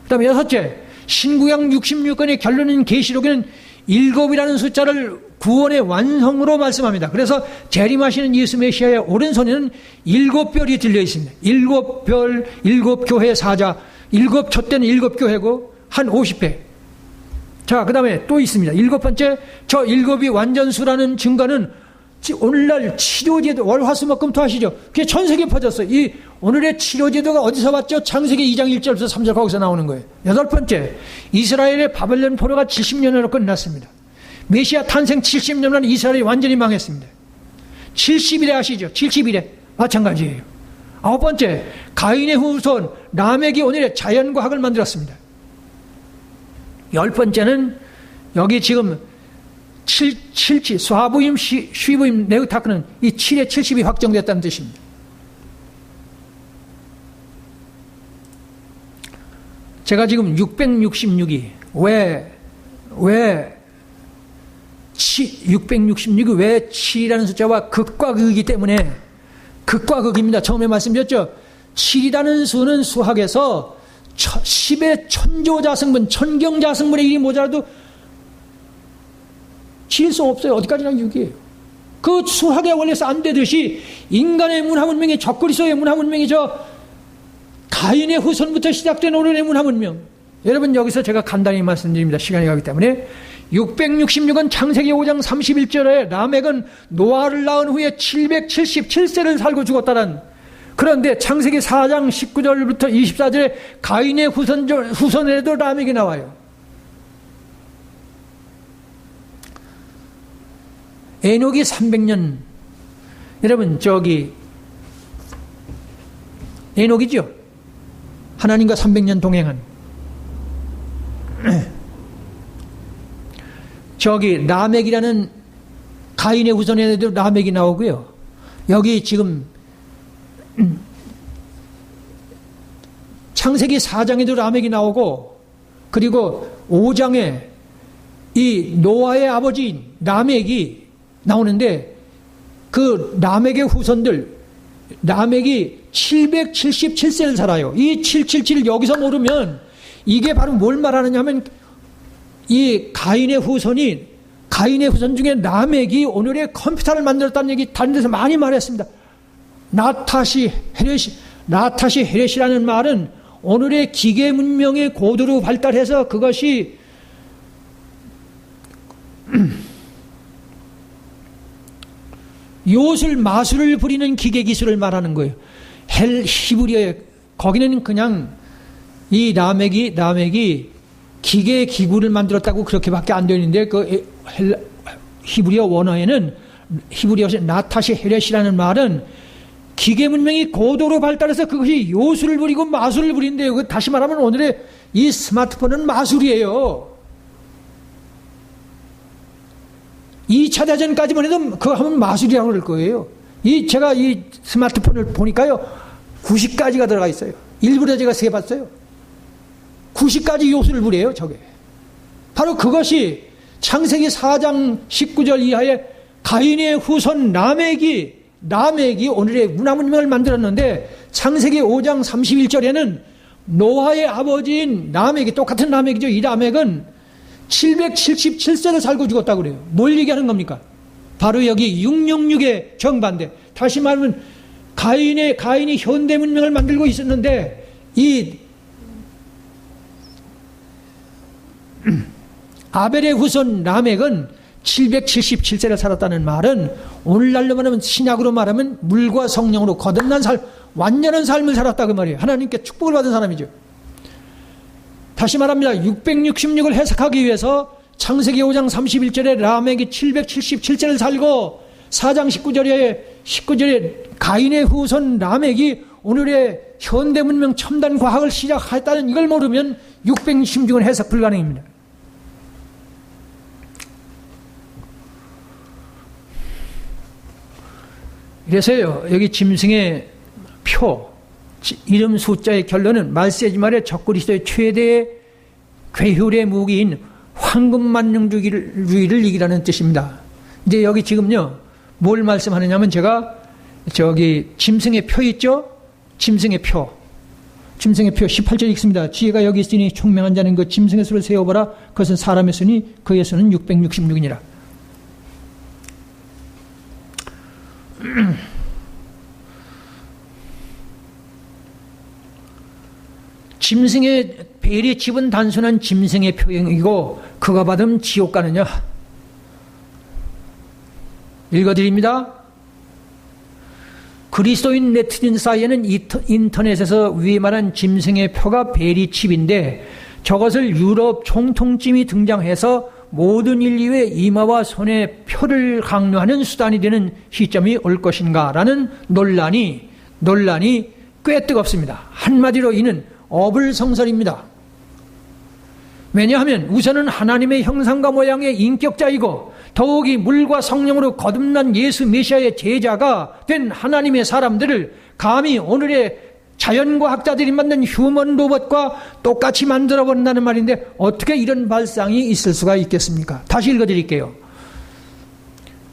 그 다음에 여섯째, 신구약 66권의 결론인 계시록에는 일곱이라는 숫자를 구원의 완성으로 말씀합니다. 그래서 재림하시는 예수 메시아의 오른손에는 일곱 별이 들려 있습니다. 일곱 별, 일곱 교회 사자, 일곱 촛대는 일곱 교회고 한 50회. 자, 그 다음에 또 있습니다. 일곱 번째, 저 일곱이 완전수라는 증거는 오늘날 치료제도, 월화수목금토 하시죠? 그게 전 세계에 퍼졌어요. 이 오늘의 치료제도가 어디서 왔죠? 창세기 2장 1절부터 3절 거기서 나오는 거예요. 여덟 번째, 이스라엘의 바벨론 포로가 70년으로 끝났습니다. 메시아 탄생 70년 만에 이스라엘이 완전히 망했습니다. 70일에 하시죠. 70일에. 마찬가지예요. 아홉 번째, 가인의 후손 라멕이 오늘의 자연과 학을 만들었습니다. 열 번째는 여기 지금 7, 수하부임, 쉬부임, 네우타크는 이 7에 70이 확정됐다는 뜻입니다. 제가 지금 666이 왜 666이 왜 7이라는 숫자와 극과 극이기 때문에 극과 극입니다. 처음에 말씀드렸죠. 7이라는 수는 수학에서 10의 천조자승분, 천경자승분의 1이 모자라도 7일 수 없어요. 어디까지나 6이에요. 그 수학의 원리에서 안 되듯이 인간의 문화문명이 적그리스도의 문화문명이 가인의 후손부터 시작된 오늘의 문화문명. 여러분 여기서 제가 간단히 말씀드립니다. 시간이 가기 때문에 666은 창세기 5장 31절에 라멕은 노아를 낳은 후에 777세를 살고 죽었다는. 그런데 창세기 4장 19절부터 24절에 가인의 후손에도 라멕이 나와요. 에녹이 300년. 여러분 에녹이죠? 하나님과 300년 동행한. 라멕이라는 가인의 후손에도 라멕이 나오고요. 여기 지금 창세기 4장에도 라멕이 나오고, 그리고 5장에 이 노아의 아버지인 라멕이 나오는데, 그 라멕의 후손들, 라멕이 777세를 살아요. 이 777 여기서 모르면 이게 바로 뭘 말하느냐 하면, 이 가인의 후손 중에 라멕이 오늘의 컴퓨터를 만들었다는 얘기 다른 데서 많이 말했습니다. 나타시 헤렛이라는 말은 오늘의 기계 문명의 고도로 발달해서 그것이 요술, 마술을 부리는 기계 기술을 말하는 거예요. 히브리어에 거기는 그냥 이 라멕이 기계 기구를 만들었다고 그렇게밖에 안 되는데, 그 히브리어 원어에는, 히브리어에서 나타시 헤렛이라는 말은 기계 문명이 고도로 발달해서 그것이 요술을 부리고 마술을 부린대요. 다시 말하면 오늘의 이 스마트폰은 마술이에요. 2차 대전까지만 해도 그거 하면 마술이라고 그럴 거예요. 제가 이 스마트폰을 보니까요, 90가지가 들어가 있어요. 일부러 제가 세봤어요. 90가지 요술을 부려요, 저게. 바로 그것이 창세기 4장 19절 이하에 가인의 후손 라멕이 라멕이 오늘의 문화문명을 만들었는데 창세기 5장 31절에는 노아의 아버지인 라멕이, 똑같은 라멕이죠. 이 라멕은 777세를 살고 죽었다고 그래요. 뭘 얘기하는 겁니까? 바로 여기 666의 정반대. 다시 말하면 가인이 현대 문명을 만들고 있었는데 이 아벨의 후손 라멕은 777세를 살았다는 말은 오늘날로 말하면, 신약으로 말하면 물과 성령으로 거듭난 삶, 완전한 삶을 살았다고 말이에요. 하나님께 축복을 받은 사람이죠. 다시 말합니다. 666을 해석하기 위해서 창세기 5장 31절에 라멕이 777세를 살고 4장 19절에 가인의 후손 라멕이 오늘의 현대 문명 첨단 과학을 시작했다는 이걸 모르면 666은 해석 불가능입니다. 그래서요, 여기 짐승의 표, 이름 숫자의 결론은 말세지 말의 적그리스도의 최대의 괴휼의 무기인 황금만능주의를 이기라는 뜻입니다. 이제 여기 지금요, 뭘 말씀하느냐면 제가 저기 짐승의 표 있죠? 짐승의 표 18절 읽습니다. 지혜가 여기 있으니 총명한 자는 그 짐승의 수를 세어보라. 그것은 사람의 수니 그의 수는 666이니라. 짐승의 벨이 집은 단순한 짐승의 표현이고 그가 받으면 지옥 가느냐? 읽어드립니다. 그리스도인 네티즌 사이에는 인터넷에서 위에 말한 짐승의 표가 벨이 칩인데 저것을 유럽 총통쯤이 등장해서 모든 인류의 이마와 손에 표를 강요하는 수단이 되는 시점이 올 것인가 라는 논란이 꽤 뜨겁습니다. 한마디로 이는 어불성설입니다. 왜냐하면 우선은 하나님의 형상과 모양의 인격자이고 더욱이 물과 성령으로 거듭난 예수 메시아의 제자가 된 하나님의 사람들을 감히 오늘의 자연과 학자들이 만든 휴먼 로봇과 똑같이 만들어 본다는 말인데 어떻게 이런 발상이 있을 수가 있겠습니까? 다시 읽어드릴게요.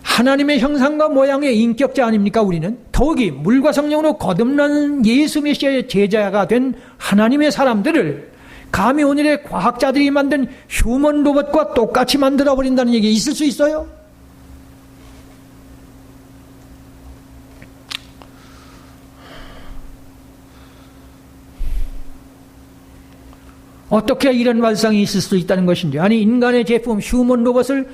하나님의 형상과 모양의 인격자 아닙니까 우리는? 더욱이 물과 성령으로 거듭난 예수 메시아의 제자가 된 하나님의 사람들을 감히 오늘의 과학자들이 만든 휴먼 로봇과 똑같이 만들어버린다는 얘기 있을 수 있어요? 어떻게 이런 발상이 있을 수 있다는 것인지, 아니 인간의 제품 휴먼 로봇을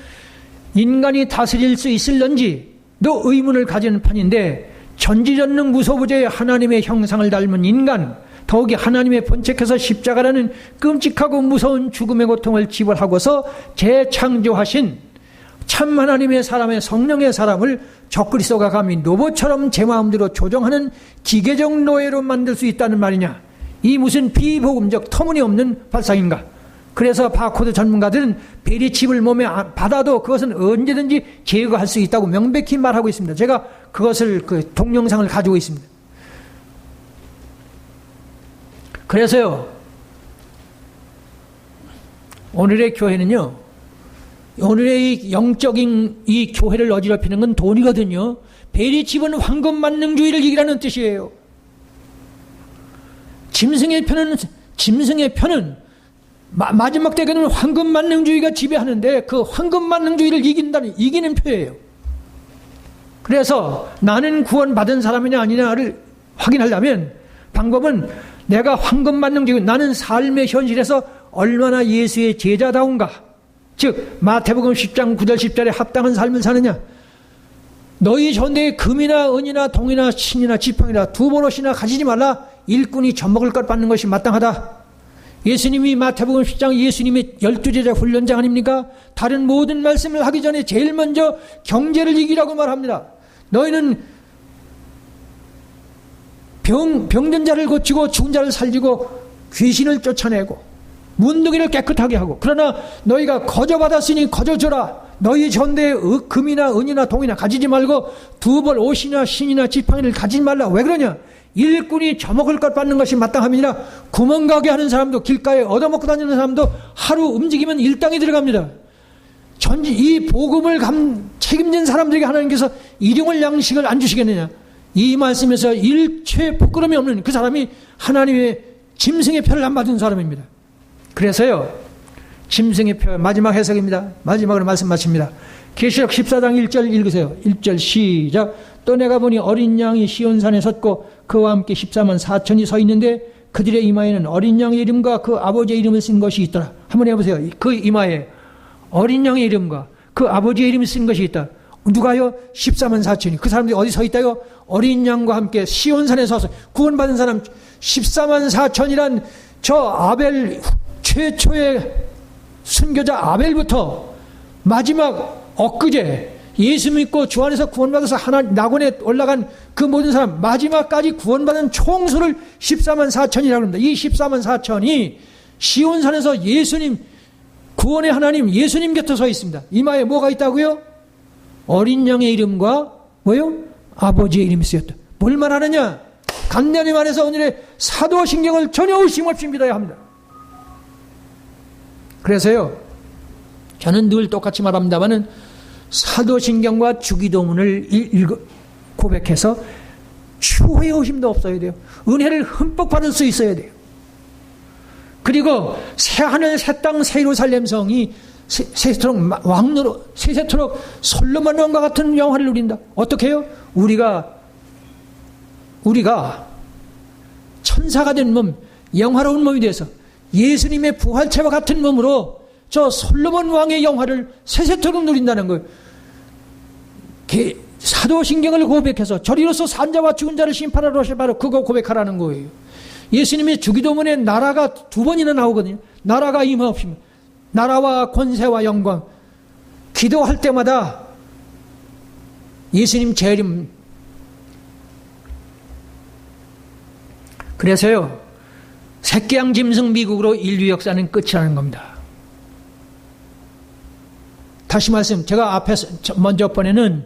인간이 다스릴 수 있을런지도 의문을 가지는 판인데 전지전능 무소부재의 하나님의 형상을 닮은 인간, 더욱이 하나님의 본체께서 십자가라는 끔찍하고 무서운 죽음의 고통을 지불하고서 재창조하신 참 하나님의 사람의 성령의 사람을 적그리스도가 감히 로봇처럼 제 마음대로 조정하는 기계적 노예로 만들 수 있다는 말이냐? 이 무슨 비복음적 터무니없는 발상인가? 그래서 바코드 전문가들은 베리칩을 몸에 받아도 그것은 언제든지 제거할 수 있다고 명백히 말하고 있습니다. 제가 그것을 동영상을 가지고 있습니다. 그래서요, 오늘의 교회는요, 오늘의 이 영적인 이 교회를 어지럽히는 건 돈이거든요. 베리칩은 황금만능주의를 이기라는 뜻이에요. 짐승의 편은 마지막 때에는 황금만능주의가 지배하는데 그 황금만능주의를 이기는 표예요. 그래서 나는 구원받은 사람이냐 아니냐를 확인하려면 방법은 내가 황금만능주의, 나는 삶의 현실에서 얼마나 예수의 제자다운가, 즉 마태복음 10장 9절 10절에 합당한 삶을 사느냐. 너희 전대에 금이나 은이나 동이나 신이나 지팡이나 두 버릇이나 가지지 말라. 일꾼이 젖먹을 것 받는 것이 마땅하다. 예수님이 마태복음 10장 예수님의 12제자 훈련장 아닙니까? 다른 모든 말씀을 하기 전에 제일 먼저 경제를 이기라고 말합니다. 너희는 병든 자를 고치고 죽은 자를 살리고 귀신을 쫓아내고 문둥이를 깨끗하게 하고, 그러나 너희가 거저받았으니 거저줘라. 너희 전대에 금이나 은이나 동이나 가지지 말고 두 벌 옷이나 신이나 지팡이를 가지지 말라. 왜 그러냐? 일꾼이 젖먹을 것 받는 것이 마땅함이니라. 구멍가게 하는 사람도, 길가에 얻어먹고 다니는 사람도 하루 움직이면 일당이 들어갑니다. 이 복음을 책임진 사람들에게 하나님께서 일용할 양식을 안 주시겠느냐. 이 말씀에서 일체 부끄러움이 없는 그 사람이 하나님의 짐승의 표를 안 받은 사람입니다. 그래서요, 짐승의 표, 마지막 해석입니다. 마지막으로 말씀 마칩니다. 계시록 14장 1절 읽으세요. 1절 시작. 또 내가 보니 어린 양이 시온산에 섰고 그와 함께 14만 4천이 서 있는데 그들의 이마에는 어린 양의 이름과 그 아버지의 이름을 쓴 것이 있더라. 한번 해보세요. 그 이마에 어린 양의 이름과 그 아버지의 이름을 쓴 것이 있다. 누가요? 14만 4천이. 그 사람들이 어디 서 있다요? 어린 양과 함께 시온산에 서서 구원받은 사람 14만 4천이란 저 아벨 최초의 순교자 아벨부터 마지막 엊그제 예수 믿고 주 안에서 구원받아서 하나님 낙원에 올라간 그 모든 사람 마지막까지 구원받은 총수를 14만 4천이라고 합니다. 이 14만 4천이 시온산에서 예수님 구원의 하나님 예수님 곁에 서 있습니다. 이마에 뭐가 있다고요? 어린 양의 이름과 뭐요? 아버지의 이름이 쓰였다. 뭘 말하느냐? 간단히 말해서 오늘의 사도신경을 전혀 의심 없이 믿어야 합니다. 그래서요, 저는 늘 똑같이 말합니다만은 사도신경과 주기도문을 고백해서 추후의 의심도 없어야 돼요. 은혜를 흠뻑 받을 수 있어야 돼요. 그리고 새하늘 새땅 새예루살렘 성이 세세토록 왕노로 세세토록 솔로몬 왕과 같은 영화를 누린다. 어떻게 해요? 우리가 천사가 된 몸, 영화로운 몸이 돼서 예수님의 부활체와 같은 몸으로 저 솔로몬 왕의 영화를 세세토록 누린다는 거예요. 사도신경을 고백해서 저리로서 산자와 죽은 자를 심판하러 오실 바로 그거 고백하라는 거예요. 예수님의 주기도문에 나라가 2번이나 나오거든요. 나라가 임하옵시며 나라와 권세와 영광. 기도할 때마다 예수님 제 이름. 그래서요, 새끼양 짐승 미국으로 인류 역사는 끝이라는 겁니다. 다시 말씀, 제가 앞에서 먼저 번에는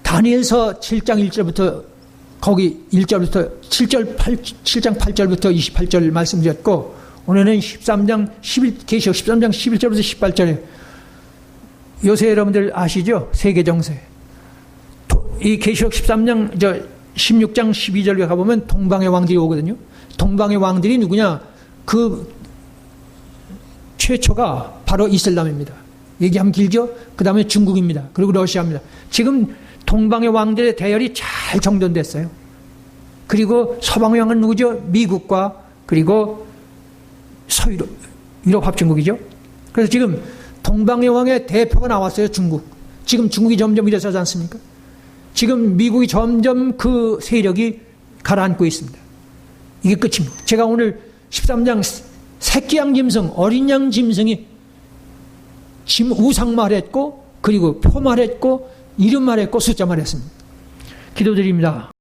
다니엘서 7장 1절부터 거기 1절부터 7장 8절부터 28절 말씀드렸고, 오늘은 13장 11, 계시록 13장 11절부터 18절에 요새 여러분들 아시죠? 세계정세. 이 계시록 13장 16장 12절에 가보면 동방의 왕들이 오거든요. 동방의 왕들이 누구냐? 그 최초가 바로 이슬람입니다. 얘기하면 길죠? 그 다음에 중국입니다. 그리고 러시아입니다. 지금 동방의 왕들의 대열이 잘 정돈됐어요. 그리고 서방의 왕은 누구죠? 미국과 그리고 유럽 합중국이죠. 그래서 지금 동방의 왕의 대표가 나왔어요. 중국. 지금 중국이 점점 일어서지 않습니까? 지금 미국이 점점 그 세력이 가라앉고 있습니다. 이게 끝입니다. 제가 오늘 13장 새끼양 짐승, 어린 양 짐승이 우상 말했고, 그리고 표 말했고, 이름 말했고, 숫자 말했습니다. 기도드립니다.